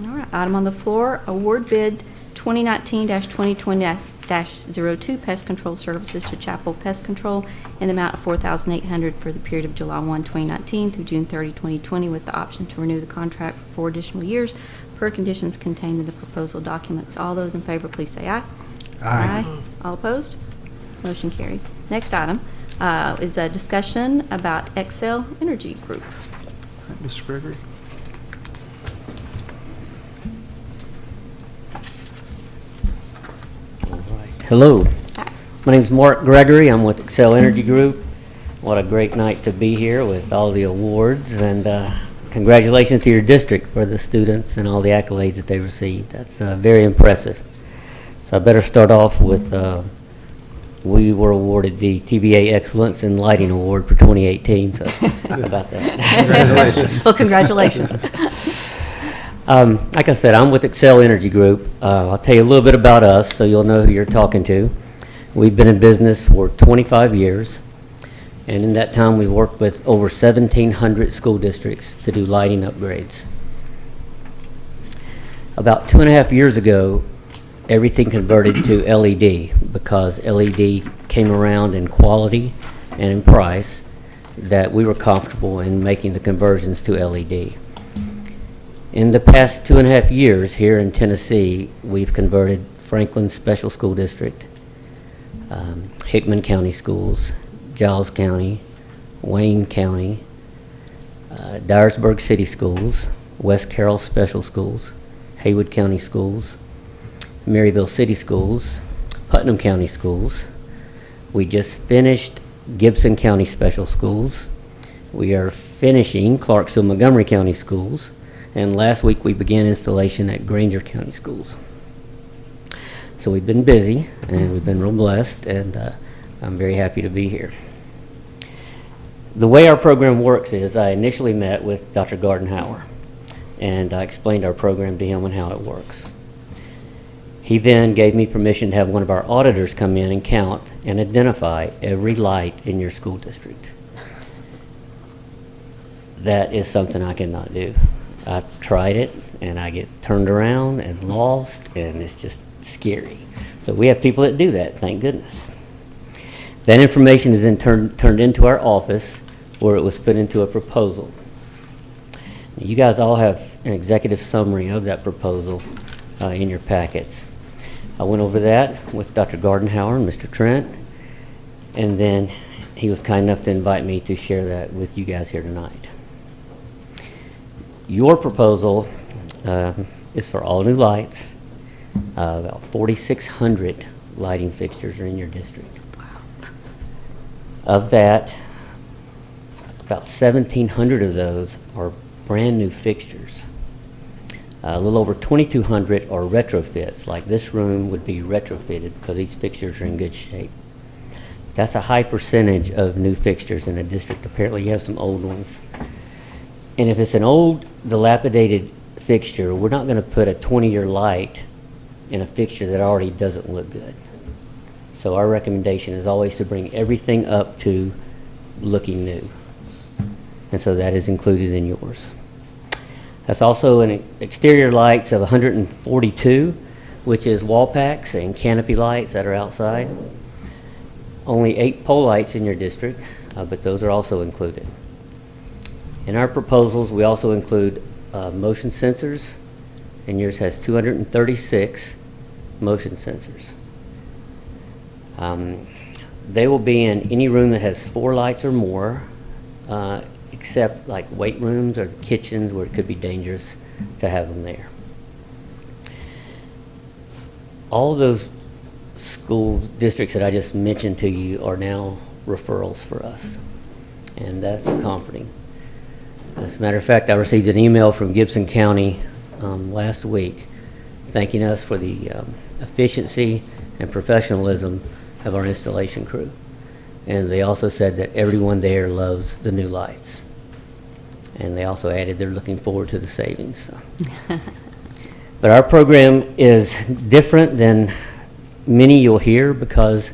All right, item on the floor, award bid 2019-2020-03, 5-02 pest control services to Chapel Pest Control in the amount of $4,800 for the period of July 1, 2019 through June 30, 2020, with the option to renew the contract for 4 additional years per conditions contained in the proposal documents. All those in favor, please say aye. Aye. All opposed? Motion carries. Next item is a discussion about Excel Energy Group. Mr. Gregory? Hello, my name is Mark Gregory. I'm with Excel Energy Group. What a great night to be here with all the awards, and congratulations to your district for the students and all the accolades that they received. That's very impressive. So I better start off with, we were awarded the TVA Excellence in Lighting Award for 2018, so how about that? Congratulations. Well, congratulations. Like I said, I'm with Excel Energy Group. I'll tell you a little bit about us so you'll know who you're talking to. We've been in business for 25 years, and in that time we've worked with over 1,700 school districts to do lighting upgrades. About 2.5 years ago, everything converted to LED because LED came around in quality and in price that we were comfortable in making the conversions to LED. In the past 2.5 years here in Tennessee, we've converted Franklin Special School District, Hickman County Schools, Giles County, Wayne County, Dyersburg City Schools, West Carroll Special Schools, Haywood County Schools, Maryville City Schools, Putnam County Schools. We just finished Gibson County Special Schools. We are finishing Clarksville Montgomery County Schools. And last week we began installation at Granger County Schools. So we've been busy and we've been real blessed, and I'm very happy to be here. The way our program works is I initially met with Dr. Gardenhauer and I explained our program to him and how it works. He then gave me permission to have one of our auditors come in and count and identify every light in your school district. That is something I cannot do. I've tried it, and I get turned around and lost, and it's just scary. So we have people that do that, thank goodness. That information is then turned into our office, where it was put into a proposal. You guys all have an executive summary of that proposal in your packets. I went over that with Dr. Gardenhauer and Mr. Trent, and then he was kind enough to invite me to share that with you guys here tonight. Your proposal is for all new lights. About 4,600 lighting fixtures are in your district. Of that, about 1,700 of those are brand new fixtures. A little over 2,200 are retrofits, like this room would be retrofitted because these fixtures are in good shape. That's a high percentage of new fixtures in a district. Apparently you have some old ones. And if it's an old, dilapidated fixture, we're not going to put a 20-year light in a fixture that already doesn't look good. So our recommendation is always to bring everything up to looking new. And so that is included in yours. That's also an exterior lights of 142, which is wall packs and canopy lights that are outside. Only 8 pole lights in your district, but those are also included. In our proposals, we also include motion sensors, and yours has 236 motion sensors. They will be in any room that has 4 lights or more, except like weight rooms or kitchens where it could be dangerous to have them there. All of those school districts that I just mentioned to you are now referrals for us, and that's comforting. As a matter of fact, I received an email from Gibson County last week thanking us for the efficiency and professionalism of our installation crew. And they also said that everyone there loves the new lights. And they also added they're looking forward to the savings. So. But our program is different than many you'll hear because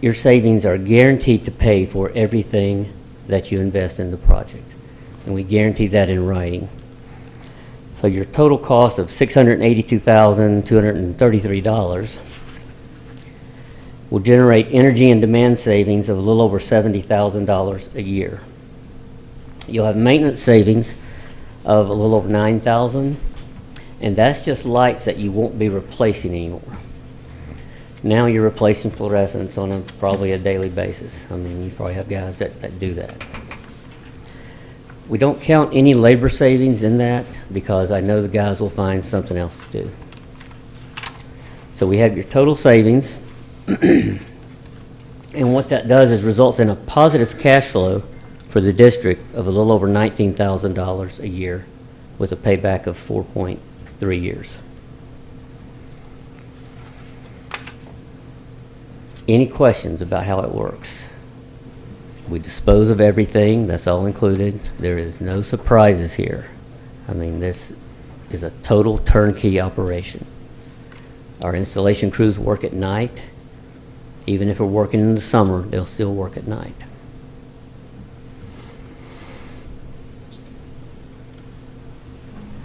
your savings are guaranteed to pay for everything that you invest in the project. And we guarantee that in writing. So your total cost of $682,233 will generate energy and demand savings of a little over $70,000 a year. You'll have maintenance savings of a little over $9,000, and that's just lights that you won't be replacing anymore. Now you're replacing fluorescents on probably a daily basis. I mean, you probably have guys that do that. We don't count any labor savings in that because I know the guys will find something else to do. So we have your total savings, and what that does is results in a positive cash flow for the district of a little over $19,000 a year with a payback of 4.3 years. Any questions about how it works? We dispose of everything, that's all included. There is no surprises here. I mean, this is a total turnkey operation. Our installation crews work at night. Even if we're working in the summer, they'll still work at night.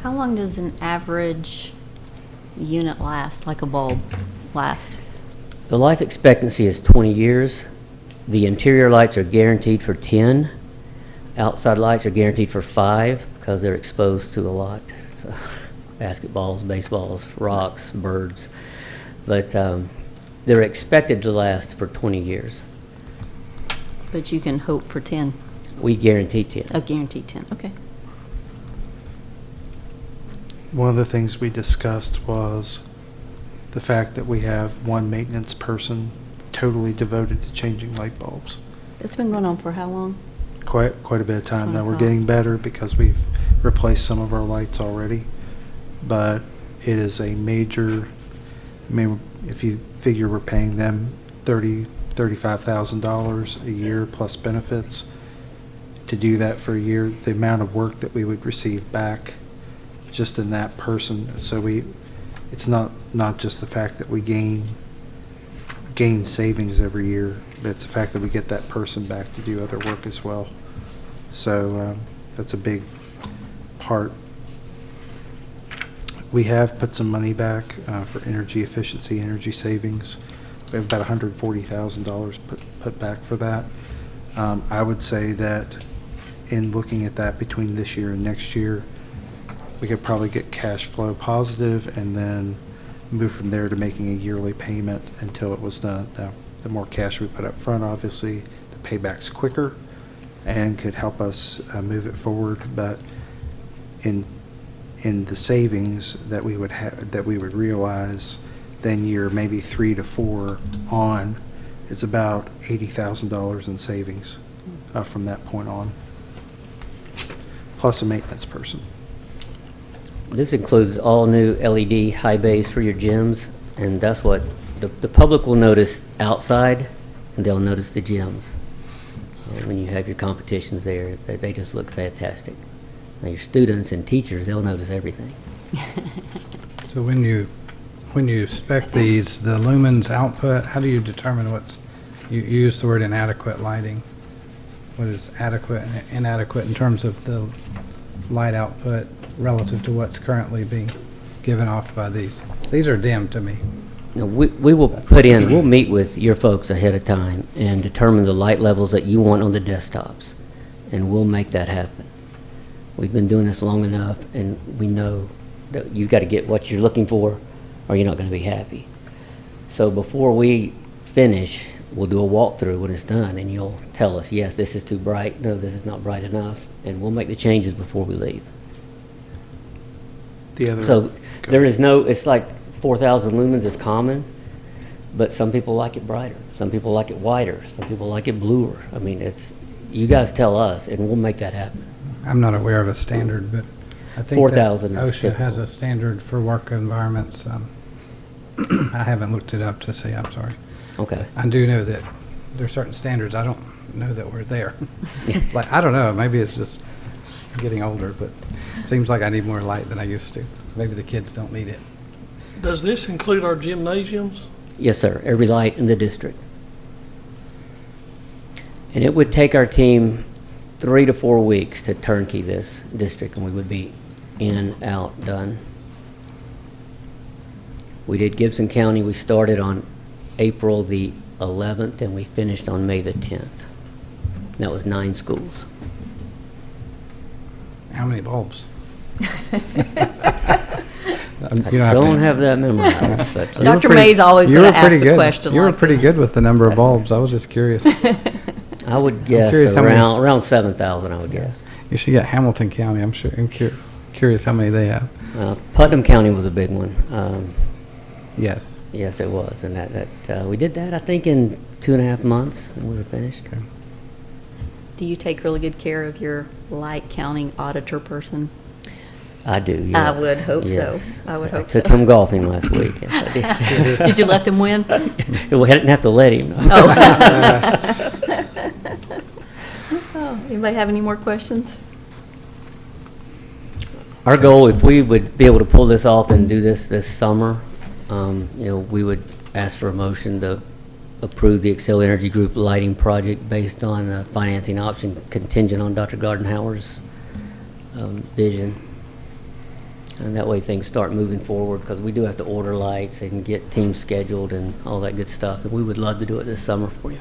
How long does an average unit last, like a bulb last? The life expectancy is 20 years. The interior lights are guaranteed for 10. Outside lights are guaranteed for 5 because they're exposed to a lot. So, basketballs, baseballs, rocks, birds. But they're expected to last for 20 years. But you can hope for 10. We guarantee 10. Oh, guaranteed 10, okay. One of the things we discussed was the fact that we have one maintenance person totally devoted to changing light bulbs. It's been going on for how long? Quite a bit of time. Now, we're 25. getting better because we've replaced some of our lights already, but it is a major, I mean, if you figure we're paying them $35,000 a year plus benefits, to do that for a year, the amount of work that we would receive back just in that person. So it's not just the fact that we gain savings every year, but it's the fact that we get that person back to do other work as well. So that's a big part. We have put some money back for energy efficiency, energy savings. We have about $140,000 put back for that. I would say that in looking at that between this year and next year, we could probably get cash flow positive and then move from there to making a yearly payment until it was done. Now, the more cash we put up front, obviously, the payback's quicker and could help us move it forward. But in the savings that we would realize, then year maybe 3 to 4 on, is about $80,000 in savings from that point on, plus a maintenance person. This includes all new LED high bays for your gyms, and that's what the public will notice outside, and they'll notice the gyms. When you have your competitions there, they just look fantastic. Now your students and teachers, they'll notice everything. So when you spec these, the lumens output, how do you determine you use the word inadequate lighting. What is adequate and inadequate in terms of the light output relative to what's currently being given off by these? These are dim to me. You know, we will we'll meet with your folks ahead of time and determine the light levels that you want on the desktops, and we'll make that happen. We've been doing this long enough, and we know that you've got to get what you're looking for, or you're not going to be happy. So before we finish, we'll do a walkthrough when it's done, and you'll tell us, yes, this is too bright, no, this is not bright enough, and we'll make the changes before we leave. So there is no, it's like 4,000 lumens is common, but some people like it brighter, some people like it whiter, some people like it bluer. I mean, you guys tell us, and we'll make that happen. I'm not aware of a standard, but I think 4,000 that is OSHA typical. has a standard for work environments. I haven't looked it up to see, I'm sorry. Okay. I do know that there are certain standards. I don't know that we're there. Like, I don't know, maybe it's just getting older, but it seems like I need more light than I used to. Maybe the kids don't need it. Does this include our gymnasiums? Yes, sir, every light in the district. And it would take our team 3 to 4 weeks to turnkey this district, and we would be in, out, done. We did Gibson County. We started on April the 11th, and we finished on May the 10th. That was 9 schools. How many bulbs? I don't have that memorized, but Dr. May's always going to ask a question You were like pretty this. good with the number of bulbs. I was just curious. I would guess curious how many- around 7,000, I would guess. You should get Hamilton County. I'm sure. I'm curious how many they have. Putnam County was a big one. Yes. Yes, it was, and that we did that, I think, in 2.5 months, and we were finished. Do you take really good care of your light counting auditor person? I do, yes. I would hope Yes. so. I would hope took so. him golfing last week, yes, I did. Did you let them win? We didn't have to let him. Oh, anybody have any more questions? Our goal, if we would be able to pull this off and do this summer, we would ask for a motion to approve the Excel Energy Group lighting project based on a financing option contingent on Dr. Gardenhauer's vision. And that way things start moving forward, because we do have to order lights and get teams scheduled and all that good stuff. And we would love to do it this summer for you.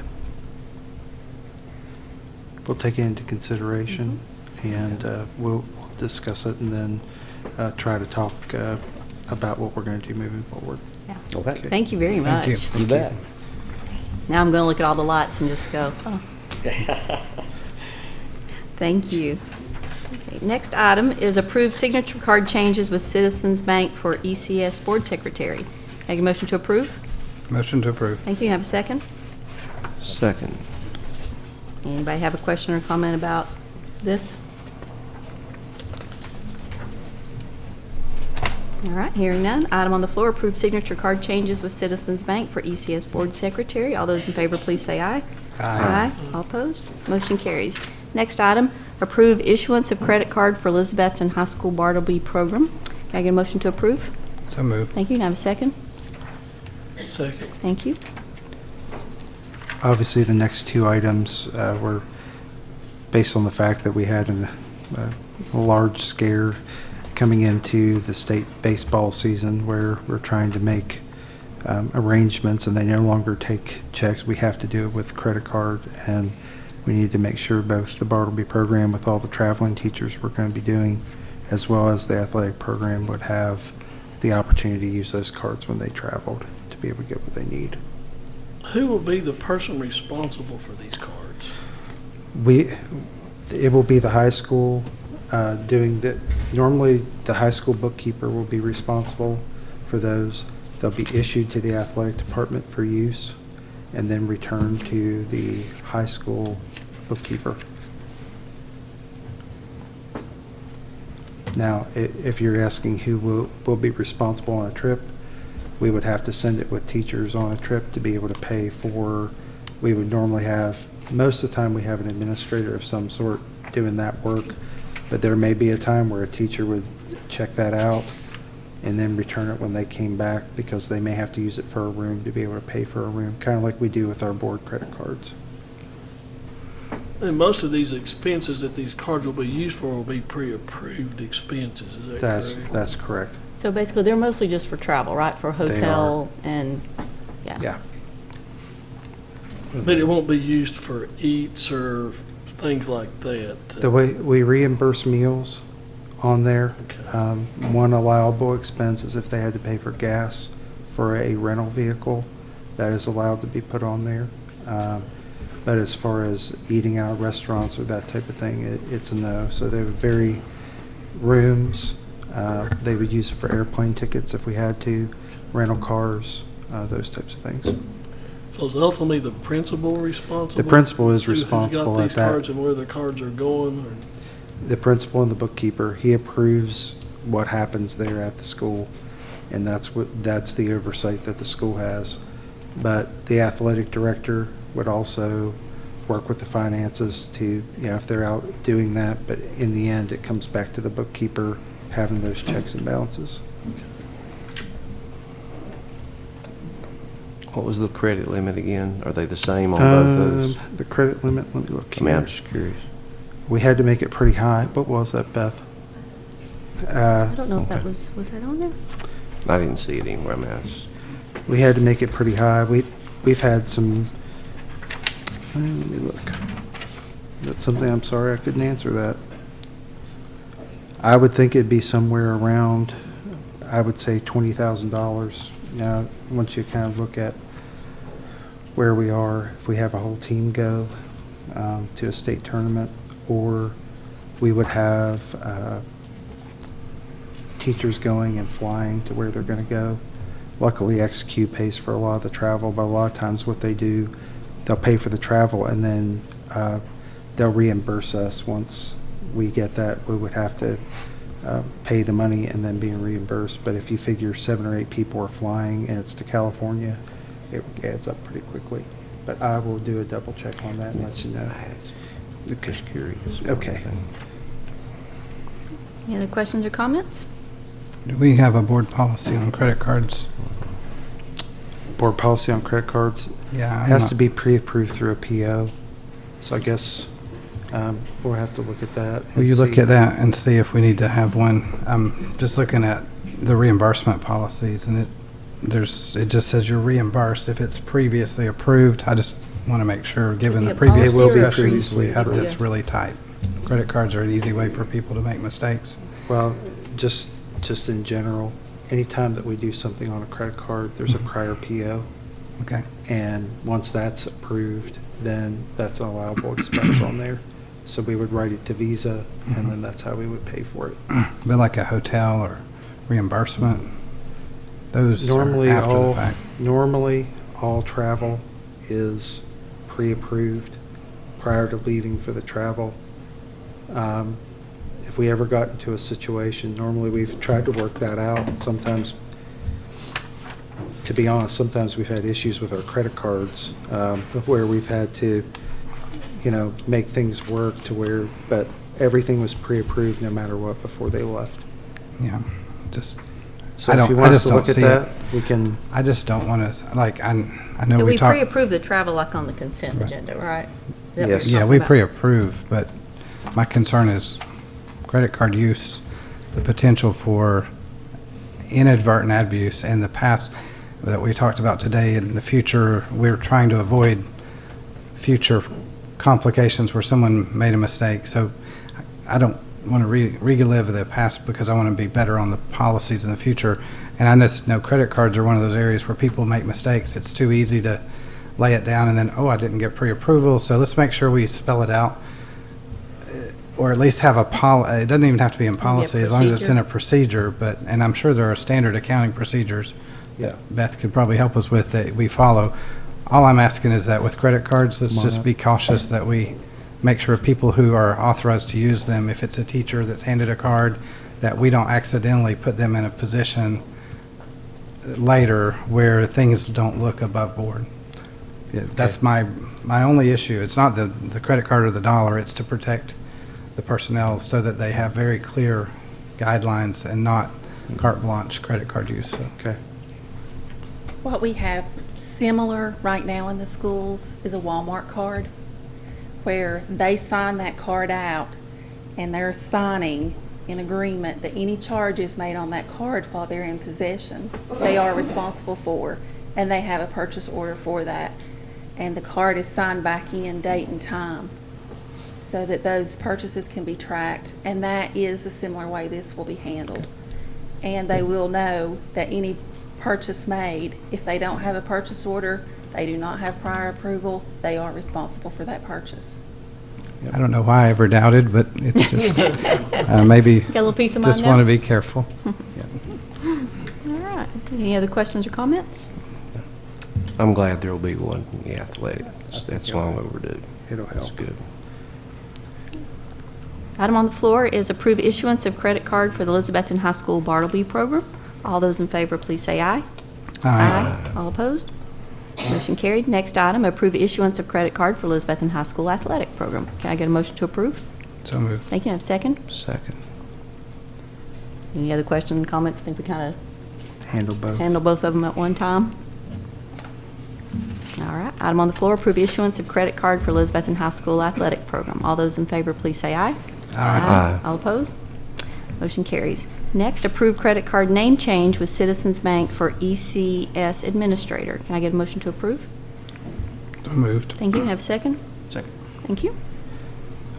We'll take it into consideration, and we'll discuss it, and then try to talk about what we're going to do moving forward. Yeah. Okay. Thank you very much. Thank you. You bet. Now I'm going to look at all the lights and just go, oh. Thank you. Okay, next item is approved signature card changes with Citizens Bank for ECS Board Secretary. Can I get a motion to approve? Motion to approve. Thank you. Have a second? Second. Anybody have a question or comment about this? All right, hearing none. Item on the floor, approved signature card changes with Citizens Bank for ECS Board Secretary. All those in favor, please say aye. Aye. All opposed? Motion carries. Next item, approve issuance of credit card for Elizabethton High School Bartleby program. Can I get a motion to approve? So moved. Thank you. Can I have a second? Second. Thank you. Obviously, the next two items were based on the fact that we had a large scare coming into the state baseball season, where we're trying to make arrangements, and they no longer take checks. We have to do it with credit card, and we need to make sure both the Bartleby program with all the traveling teachers we're going to be doing, as well as the athletic program, would have the opportunity to use those cards when they traveled to be able to get what they need. Who will be the person responsible for these cards? It will be the high school doing that. Normally, the high school bookkeeper will be responsible for those. They'll be issued to the athletic department for use, and then returned to the high school bookkeeper. Now, if you're asking who will be responsible on a trip, we would have to send it with teachers on a trip to be able to pay for. We would normally have, most of the time we have an administrator of some sort doing that work, but there may be a time where a teacher would check that out and then return it when they came back, because they may have to use it for a room to be able to pay for a room, kind of like we do with our board credit cards. And most of these expenses that these cards will be used for will be pre-approved expenses, is that correct? That's correct. So basically, they're mostly just for travel, right? For hotel and, Yeah. But it won't be used for eats or things like that. The way we reimburse meals on there, one allowable expense is if they had to pay for gas for a rental vehicle, that is allowed to be put on there. But as far as eating out of restaurants or that type of thing, it's a no. So they would vary rooms. They would use it for airplane tickets if we had to, rental cars, those types of things. So is ultimately the principal responsible? The principal is Who's responsible got at these that. cards and where the cards are going? Or? The principal and the bookkeeper, he approves what happens there at the school, and that's the oversight that the school has. But the athletic director would also work with the finances to, if they're out doing that, but in the end, it comes back to the bookkeeper having those checks and balances. What was the credit limit again? Are they the same on both those? The credit limit, let me look I mean, here. I'm just curious. We had to make it pretty high. What was that, Beth? I don't know if that was that on there? I didn't see it anywhere. I mean, We had to make it pretty high. we've had some, let me look. That's something, I'm sorry, I couldn't answer that. I would think it'd be somewhere around, I would say $20,000. Now, once you kind of look at where we are, if we have a whole team go to a state tournament, or we would have teachers going and flying to where they're going to go. Luckily, XQ pays for a lot of the travel, but a lot of times what they do, they'll pay for the travel and then they'll reimburse us once we get that. We would have to pay the money and then being reimbursed. But if you figure 7 or 8 people are flying and it's to California, it adds up pretty quickly. But I will do a double check on that and let you know. Just curious. Okay. Any other questions or comments? Do we have a board policy on credit cards? Board policy on credit cards Yeah. has to be pre-approved through a PO. So I guess we'll have to look at that. Will and you look see. at that and see if we need to have one? I'm just looking at the reimbursement policies, and it just says you're reimbursed if it's previously approved. I just want to make sure, given the previous It will be discussions, previously we have approved. this really tight. Credit cards are an easy way for people to make mistakes. Well, just in general, anytime that we do something on a credit card, there's a prior PO. Okay. And once that's approved, then that's an allowable expense on there. So we would write it to Visa, and then that's how we would pay for it. But like a hotel or reimbursement, those Normally, are after the fact. Normally, all travel is pre-approved prior to leaving for the travel. If we ever got into a situation, normally we've tried to work that out. Sometimes, to be honest, sometimes we've had issues with our credit cards where we've had to, make things work to where, but everything was pre-approved no matter what before they left. Yeah, just. So if you want us to look at see that, it. we can. I just don't want to, like, I know So we we talked. pre-approve the travel like on the consent agenda, right? Is that what Yes. you're Yeah, talking we about? pre-approve, but my concern is credit card use, the potential for inadvertent abuse, and the past that we talked about today. In the future, we're trying to avoid future complications where someone made a mistake. So I don't want to relive the past because I want to be better on the policies in the future. And I just know credit cards are one of those areas where people make mistakes. It's too easy to lay it down and then, oh, I didn't get pre-approval. So let's make sure we spell it out, or at least have a it doesn't even have to be in policy as long as it's in a procedure. And I'm sure there are standard accounting procedures that Beth could probably help us with that we follow. All I'm asking is that with credit cards, let's just be cautious that we make sure people who are authorized to use them, if it's a teacher that's handed a card, that we don't accidentally put them in a position later where things don't look above board. Yeah, that's my only issue. It's not the credit card or the dollar, it's to protect the personnel so that they have very clear guidelines and not carte blanche credit card use. So. Okay. What we have similar right now in the schools is a Walmart card where they sign that card out and they're signing in agreement that any charges made on that card while they're in possession, they are responsible for, and they have a purchase order for that. And the card is signed back in date and time so that those purchases can be tracked. And that is a similar way this will be handled. And they will know that any purchase made, if they don't have a purchase order, they do not have prior approval, they are responsible for that purchase. I don't know why I ever doubted, but it's just maybe Got a little peace of mind just now? want to be careful. All right. Any other questions or comments? I'm glad there'll be one in the athletic. That's long overdue. It'll help. That's good. Item on the floor is approve issuance of credit card for the Elizabethton High School Bartleby program. All those in favor, please say aye. Aye. All opposed? Motion carried. Next item, approve issuance of credit card for Elizabethton High School athletic program. Can I get a motion to approve? So moved. Thank you. Have a second? Second. Any other questions, comments? I think we kind of Handle both. handle both of them at one time. All right. Item on the floor, approve issuance of credit card for Elizabethton High School athletic program. All those in favor, please say aye. Aye. All opposed? Motion carries. Next, approve credit card name change with Citizens Bank for ECS Administrator. Can I get a motion to approve? So moved. Thank you. Have a second? Second. Thank you.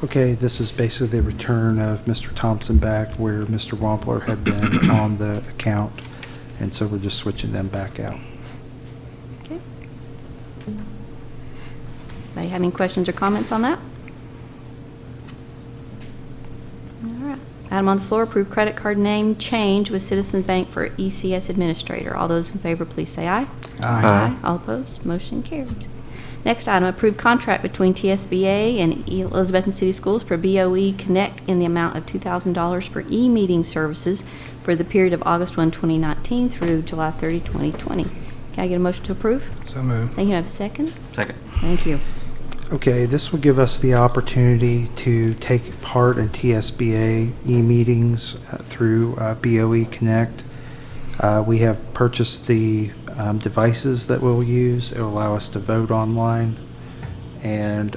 Okay, this is basically the return of Mr. Thompson back where Mr. Wampler had been on the account, and so we're just switching them back out. Okay. Anybody have any questions or comments on that? All right. Item on the floor, approve credit card name change with Citizens Bank for ECS Administrator. All those in favor, please say aye. Aye. All opposed, motion carries. Next item, approve contract between TSBA and Elizabethton City Schools for BOE Connect in the amount of $2,000 for e-meeting services for the period of August 1, 2019 through July 30, 2020. Can I get a motion to approve? So moved. Thank you. Have a second? Second. Thank you. Okay, this will give us the opportunity to take part in TSBA e-meetings through BOE Connect. We have purchased the devices that we'll use. It will allow us to vote online, and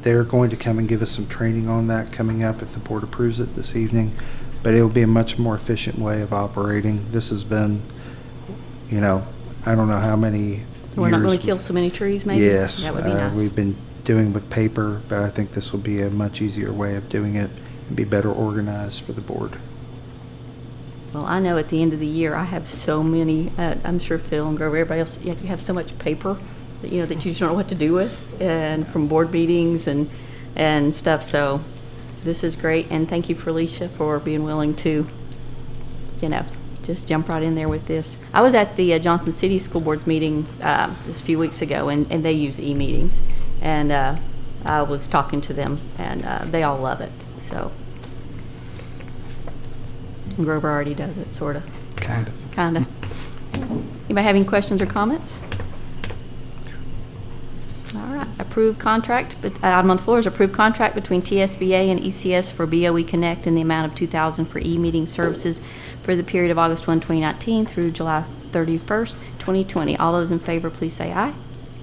they're going to come and give us some training on that coming up if the board approves it this evening, but it will be a much more efficient way of operating. This has been, you know, I don't know how many We're not years going to kill so many trees, maybe? Yes, That would be nice. we've been doing with paper, but I think this will be a much easier way of doing it and be better organized for the board. Well, I know at the end of the year, I have so many, I'm sure Phil and Grover, everybody else, you have so much paper that, you know, that you just don't know what to do with, and from board meetings and stuff, so this is great, and thank you, Felicia, for being willing to, you know, just jump right in there with this. I was at the Johnson City School Board's meeting just a few weeks ago, and they use e-meetings, and I was talking to them, and they all love it, so. Grover already does it, sort of. Kind of. Kind of. Anybody have any questions or comments? All right. Approved contract, but item on the floor is approved contract between TSBA and ECS for BOE Connect in the amount of $2,000 for e-meeting services for the period of August 1, 2019 through July 31st, 2020. All those in favor, please say aye.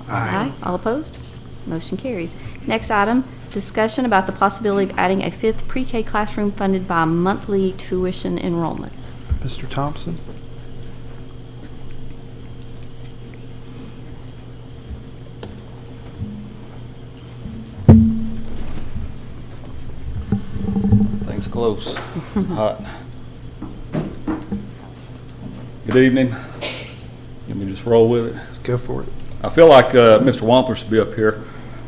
Aye. All opposed? Motion carries. Next item, discussion about the possibility of adding a 5th pre-K classroom funded by monthly tuition enrollment. Mr. Thompson? Things close. Hot. Good evening. Let me just roll with it. Go for it. I feel like Mr. Wampler should be up here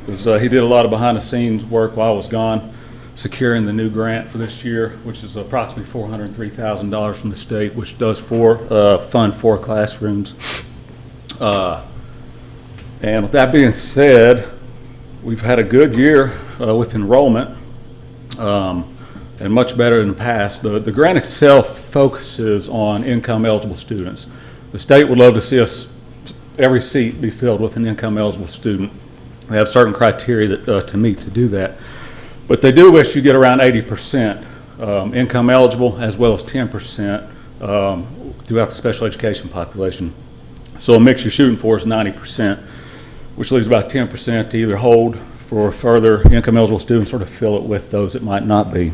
because he did a lot of behind-the-scenes work while I was gone, securing the new grant for this year, which is approximately $403,000 from the state, which does fund 4 classrooms. And with that being said, we've had a good year with enrollment, and much better than the past. The grant itself focuses on income-eligible students. The state would love to see every seat be filled with an income-eligible student. We have certain criteria that, to meet to do that. But they do wish you get around 80% income eligible, as well as 10% throughout the special education population. So a mix you're shooting for is 90%, which leaves about 10% to either hold for further income eligible students or to fill it with those that might not be.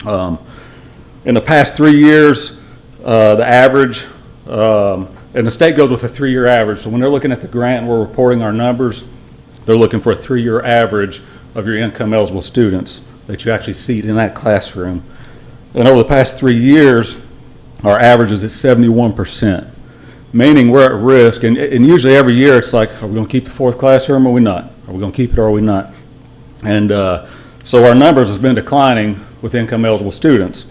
In the past 3 years, the average, and the state goes with a 3-year average, so when they're looking at the grant and we're reporting our numbers, they're looking for a 3-year average of your income eligible students that you actually seat in that classroom. And over the past 3 years, our average is at 71%, meaning we're at risk, and usually every year it's like, are we going to keep the 4th classroom or are we not? Are we going to keep it or are we not? And so our numbers has been declining with income eligible students.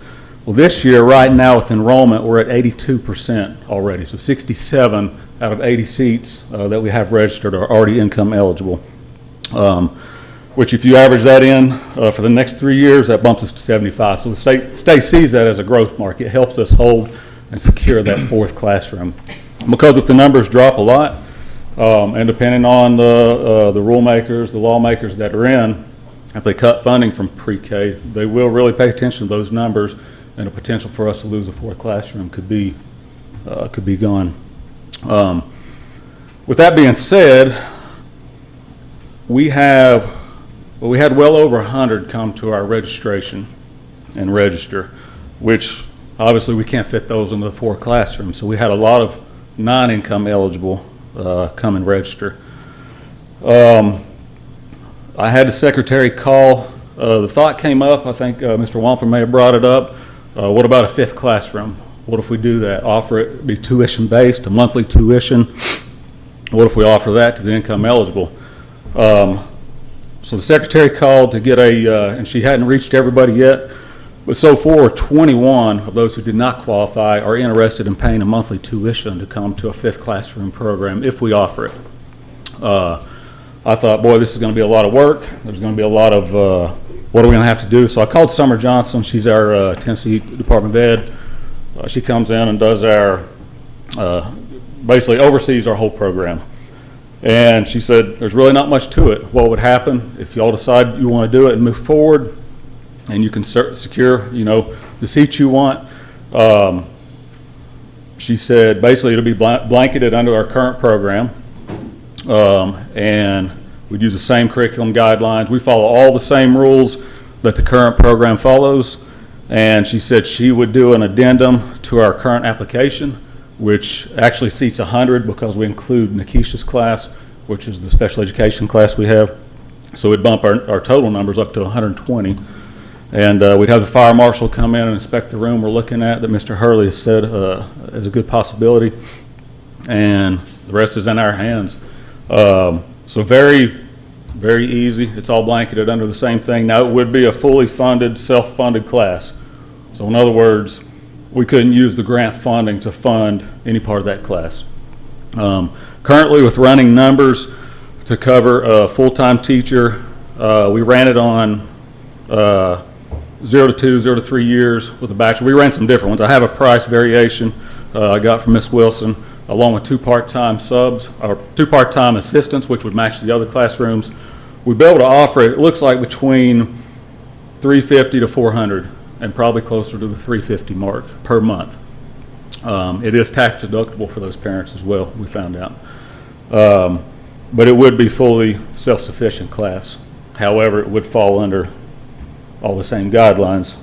Well, this year, right now with enrollment, we're at 82% already. So 67 out of 80 seats that we have registered are already income eligible, which if you average that in for the next 3 years, that bumps us to 75. So the state sees that as a growth market. It helps us hold and secure that 4th classroom. Because if the numbers drop a lot, and depending on the rule makers, the lawmakers that are in, if they cut funding from pre-K, they will really pay attention to those numbers, and the potential for us to lose a 4th classroom could be gone. With that being said, we had well over 100 come to our registration and register, which obviously we can't fit those into the 4 classrooms. So we had a lot of non-income eligible come and register. I had the secretary call. The thought came up, I think Mr. Wampler may have brought it up. What about a 5th classroom? What if we do that? Offer it, be tuition-based, a monthly tuition. What if we offer that to the income eligible? So the secretary called to get and she hadn't reached everybody yet, but so far 21 of those who did not qualify are interested in paying a monthly tuition to come to a 5th classroom program if we offer it. I thought, boy, this is going to be a lot of work. There's going to be a lot of, what are we going to have to do? So I called Summer Johnson. She's our Tennessee Department of Ed. She comes in and does basically oversees our whole program. And she said, there's really not much to it. What would happen if y'all decide you want to do it and move forward and you can secure, the seats you want? She said, basically it'll be blanketed under our current program. And we'd use the same curriculum guidelines. We follow all the same rules that the current program follows. And she said she would do an addendum to our current application, which actually seats 100 because we include Nikisha's class, which is the special education class we have. So we'd bump our total numbers up to 120. And we'd have the fire marshal come in and inspect the room we're looking at that Mr. Hurley has said is a good possibility. And the rest is in our hands. So very, very easy. It's all blanketed under the same thing. Now, it would be a fully funded, self-funded class. So in other words, we couldn't use the grant funding to fund any part of that class. Currently, with running numbers to cover a full-time teacher, we ran it on 0 to 2, 0 to 3 years with a bachelor. We ran some different ones. I have a price variation I got from Ms. Wilson, along with 2 part-time subs, or 2 part-time assistants, which would match the other classrooms. We'd be able to offer it looks like between $350 to $400, and probably closer to the $350 mark per month. It is tax deductible for those parents as well, we found out. But it would be fully self-sufficient class. However, it would fall under all the same guidelines.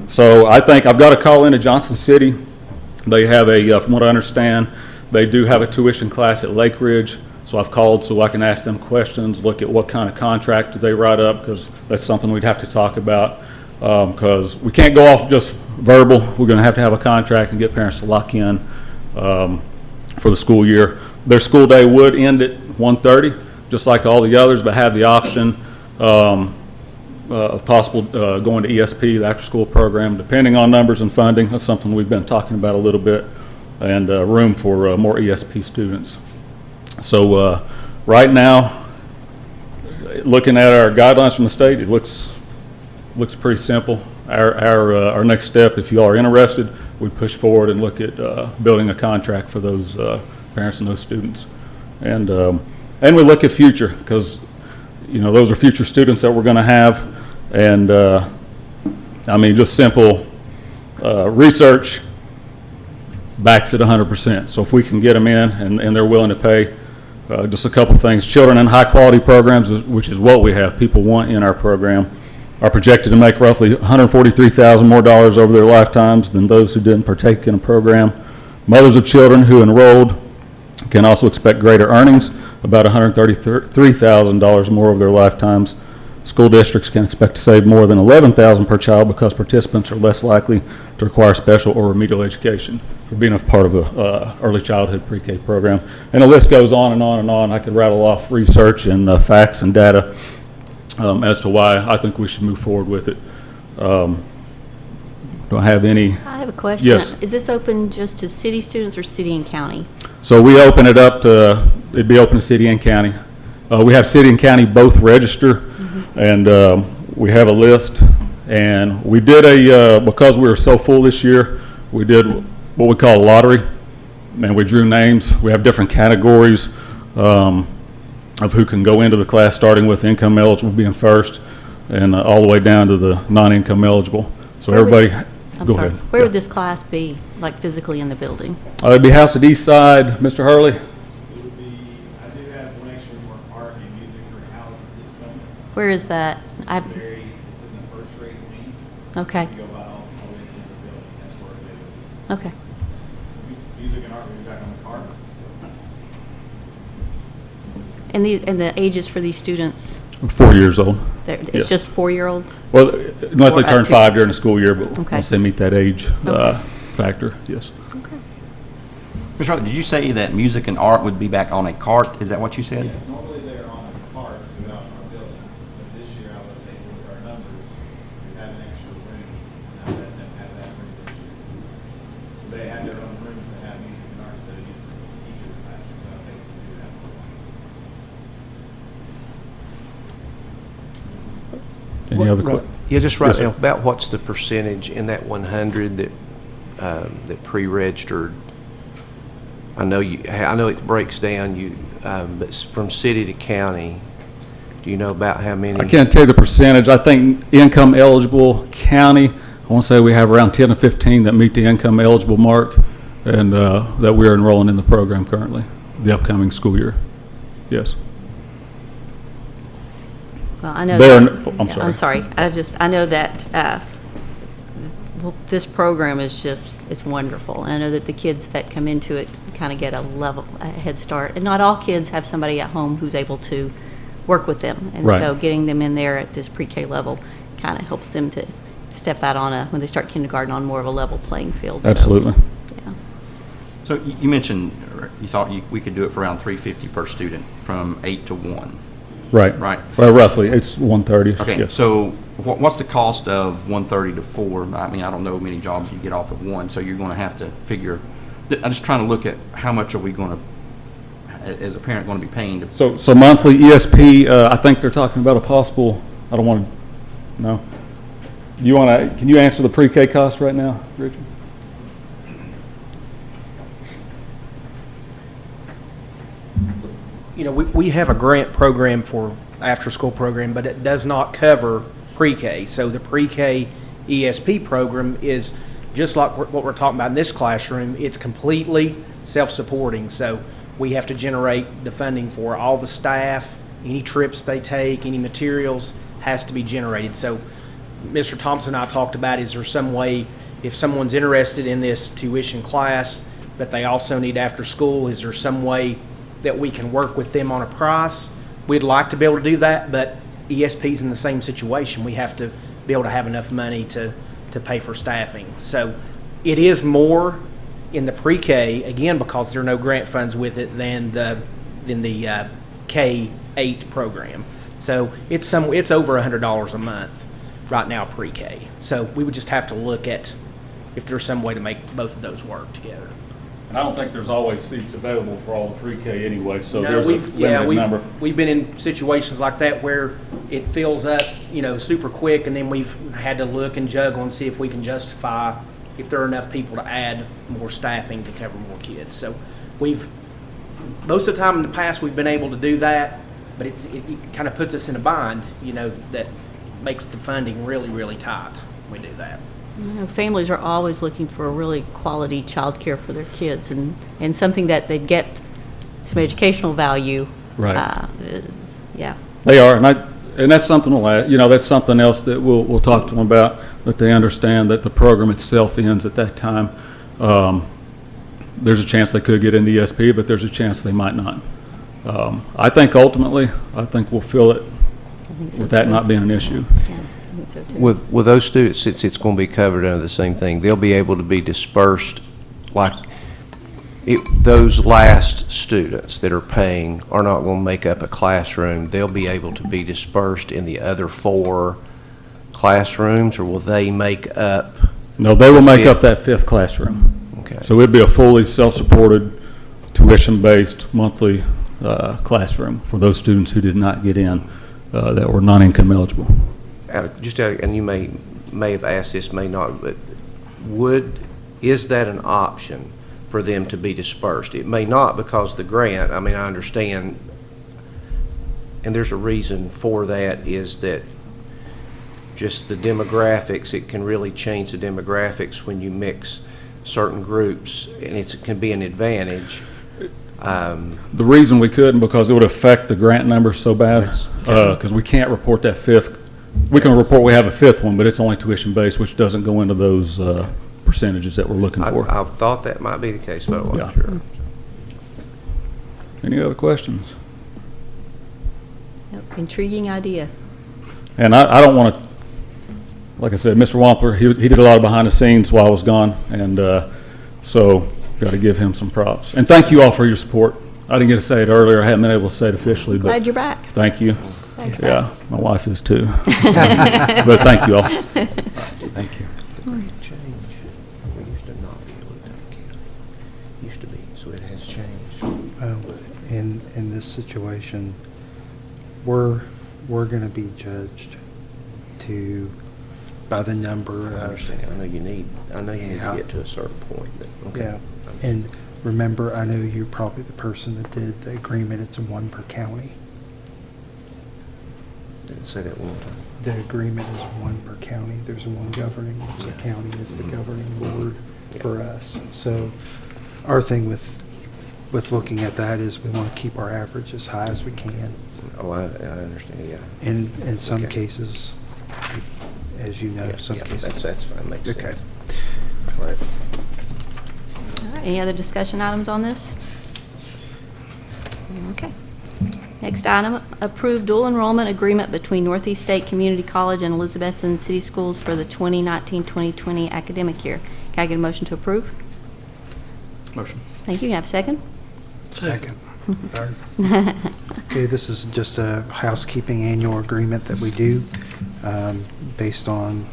So I think I've got to call into Johnson City. They have from what I understand, they do have a tuition class at Lake Ridge. So I've called so I can ask them questions, look at what kind of contract do they write up, because that's something we'd have to talk about. Because we can't go off just verbal. We're going to have a contract and get parents to lock in for the school year. Their school day would end at 1:30, just like all the others, but have the option of possible going to ESP, the after-school program, depending on numbers and funding. That's something we've been talking about a little bit, and room for more ESP students. So right now, looking at our guidelines from the state, it looks pretty simple. Our next step, if you all are interested, we'd push forward and look at building a contract for those parents and those students, and we look at future, because those are future students that we're going to have, and I mean, just simple research backs it 100%. So if we can get them in and they're willing to pay, just a couple things. Children in high quality programs, which is what we have, people want in our program, are projected to make roughly $143,000 more over their lifetimes than those who didn't partake in a program. Mothers of children who enrolled can also expect greater earnings, about $133,000 more over their lifetimes. School districts can expect to save more than $11,000 per child because participants are less likely to require special or remedial education for being a part of a early childhood pre-K program. And the list goes on and on and on. I could rattle off research and facts and data as to why I think we should move forward with it. Do I have any? I have a question. Yes. Is this open just to city students or city and county? So we open it up to, it'd be open to city and county. We have city and county both register, and we have a list. And we did because we were so full this year, we did what we call a lottery, and we drew names. We have different categories of who can go into the class, starting with income eligible being first, and all the way down to the non-income eligible. So everybody, go ahead. Where would this class be, like physically in the building? It'd be housed at East Side. Mr. Hurley? It would be, I do have donation for art and music for housing disabilities. Where is that? It's in the first grade wing. Okay. You go by all the way into the building. That's where they would be. Okay. Music and art will be back on the carpet. And the ages for these students? 4 years old. It's Yes. just 4-year-olds? Well, unless they Or up turn to- 5 during the school year, but Okay. once they meet that age Okay. factor, yes. Mr. Rutledge, did you say that music and art would be back on a cart? Is that what you said? Normally they're on a cart throughout our building, but this year I was able, with our numbers, to have an extra room and let them have that for this year. So they have their own rooms that have music and art instead of using the teacher's classroom, but I was able to do that for them. Any other questions? Yeah, just right Yes, sir. now, about what's the percentage in that 100 that pre-registered? I know it breaks down, but from city to county, do you know about how many? I can't tell you the percentage. I think income eligible county, I want to say we have around 10 to 15 that meet the income eligible mark, and that we're enrolling in the program currently, the upcoming school year. Yes. Well, I know. They're- that- I'm yeah, sorry. I'm sorry. I know that well, this program is just, it's wonderful. And I know that the kids that come into it kind of get a head start. And not all kids have somebody at home who's able to work with them. And Right. so getting them in there at this pre-K level kind of helps them to step out when they start kindergarten, on more of a level playing field. So, Absolutely. yeah. So you mentioned you thought we could do it for around $350 per student from 8 to 1. Right. Right. Well, roughly, it's 130. Okay, Yes. so what's the cost of 130 to 4? I mean, I don't know many jobs you get off of 1, so you're going to have to figure. I'm just trying to look at how much are we going to, as a parent, going to be paying to. So monthly ESP, I think they're talking about a possible, I don't want to, no. Can you answer the pre-K cost right now, Richard? You know, we have a grant program for after-school program, but it does not cover pre-K. So the pre-K ESP program is just like what we're talking about in this classroom. It's completely self-supporting. So we have to generate the funding for all the staff, any trips they take, any materials has to be generated. So Mr. Thompson and I talked about, is there some way, if someone's interested in this tuition class, but they also need after school, is there some way that we can work with them on a price? We'd like to be able to do that, but ESP's in the same situation. We have to be able to have enough money to pay for staffing. So it is more in the pre-K, again, because there are no grant funds with it, than the K-8 program. So it's over $100 a month right now pre-K. So we would just have to look at if there's some way to make both of those work together. And I don't think there's always seats available for all the pre-K anyway, so No, there's a limited number. We've been in situations like that where it fills up, super quick, and then we've had to look and juggle and see if we can justify if there are enough people to add more staffing to cover more kids. So most of the time in the past, we've been able to do that, but it kind of puts us in a bind, that makes the funding really, really tight when we do that. Families are always looking for a really quality childcare for their kids, and something that they get some educational value. Right. Yeah. They are, and that's something that's something else that we'll talk to them about, that they understand that the program itself ends at that time. There's a chance they could get into ESP, but there's a chance they might not. I think ultimately, we'll fill it with that not being an issue. Yeah. So too. With those students, since it's going to be covered under the same thing, they'll be able to be dispersed like those last students that are paying are not going to make up a classroom. They'll be able to be dispersed in the other 4 classrooms, or will they make up? No, they will make up that 5th classroom. Okay. So it'd be a fully self-supported, tuition-based monthly classroom for those students who did not get in, that were non-income eligible. And you may have asked this, may not, but is that an option for them to be dispersed? It may not, because the grant, I understand, and there's a reason for that, is that just the demographics, it can really change the demographics when you mix certain groups, and it can be an advantage. The reason we couldn't, because it would affect the grant numbers so bad, because we can't report that 5th. We can report we have a 5th one, but it's only tuition-based, which doesn't go into those percentages that we're looking for. I thought that might be the case, but I wasn't Yeah. sure. Any other questions? Intriguing idea. And I don't want to, like I said, Mr. Wampler, he did a lot of behind the scenes while I was gone, and so got to give him some props. And thank you all for your support. I didn't get to say it earlier. I haven't been able to say it officially, but Glad you're back. thank you. Thanks. Yeah, my wife is too. But thank you all. Thank you. Change. We used to not be able to take it. Used to be, so it has changed. In this situation, we're going to be judged by the number I of. understand. I know you need to get to a certain point, but okay. Yeah, and remember, I know you're probably the person that did the agreement. It's one per county. Say that one more time. The agreement is one per county. There's one governing, the county is the governing board for us. So our thing with looking at that is we want to keep our average as high as we can. Oh, I understand, yeah. In some Okay. cases, as you know, some cases. That's fine, makes sense. Okay. All right. All right, any other discussion items on this? Okay. Next item, approve dual enrollment agreement between Northeast State Community College and Elizabethton City Schools for the 2019-2020 academic year. Can I get a motion to approve? Motion. Thank you. Can I have a second? Second. Okay, this is just a housekeeping annual agreement that we do based on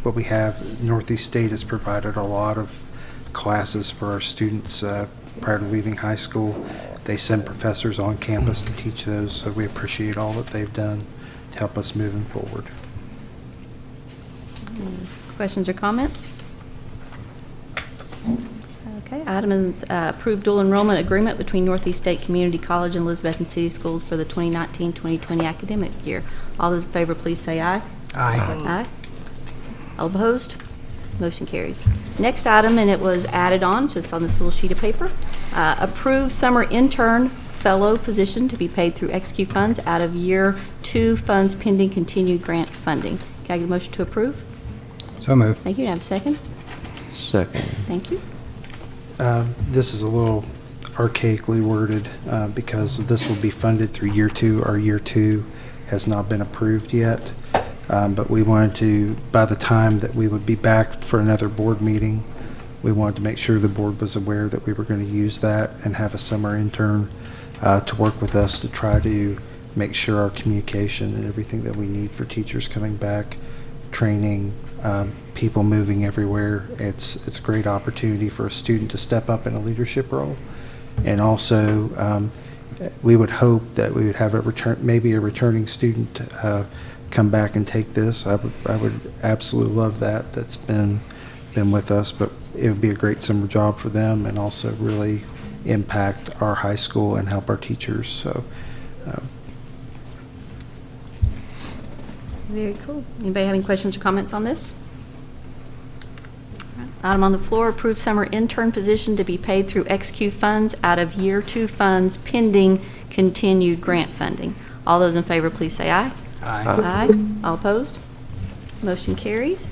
what we have. Northeast State has provided a lot of classes for our students prior to leaving high school. They send professors on campus to teach those, so we appreciate all that they've done to help us moving forward. Questions or comments? Okay, item is approved dual enrollment agreement between Northeast State Community College and Elizabethton City Schools for the 2019-2020 academic year. All those in favor, please say aye. Aye. Aye. All opposed? Motion carries. Next item, and it was added on, so it's on this little sheet of paper. Approve summer intern fellow position to be paid through XQ funds out of year 2 funds pending continued grant funding. Can I get a motion to approve? So moved. Thank you. Can I have a second? Second. Thank you. This is a little archaically worded because this will be funded through year 2. Our year 2 has not been approved yet. But we wanted to, by the time that we would be back for another board meeting, we wanted to make sure the board was aware that we were going to use that and have a summer intern to work with us to try to make sure our communication and everything that we need for teachers coming back, training, people moving everywhere. It's a great opportunity for a student to step up in a leadership role. And also, we would hope that we would have maybe a returning student come back and take this. I would absolutely love that. That's been with us, but it would be a great summer job for them and also really impact our high school and help our teachers. So Very cool. Anybody have any questions or comments on this? Item on the floor, approve summer intern position to be paid through XQ funds out of year 2 funds pending continued grant funding. All those in favor, please say aye. Aye. Aye. All opposed? Motion carries.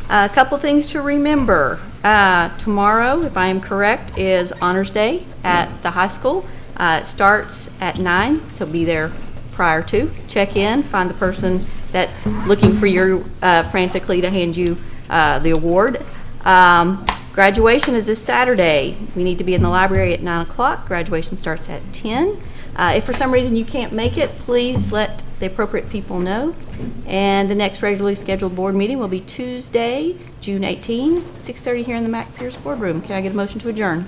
A couple things to remember. Tomorrow, if I am correct, is Honors Day at the high school. It starts at 9, so be there prior to. Check in, find the person that's looking for you frantically to hand you the award. Graduation is this Saturday. We need to be in the library at 9 o'clock. Graduation starts at 10. If for some reason you can't make it, please let the appropriate people know. And the next regularly scheduled board meeting will be Tuesday, June 18, 6:30 here in the Mac Pierce Boardroom. Can I get a motion to adjourn?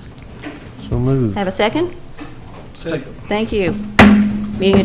So moved. Have a second? Second. Thank you. Meeting adjourned.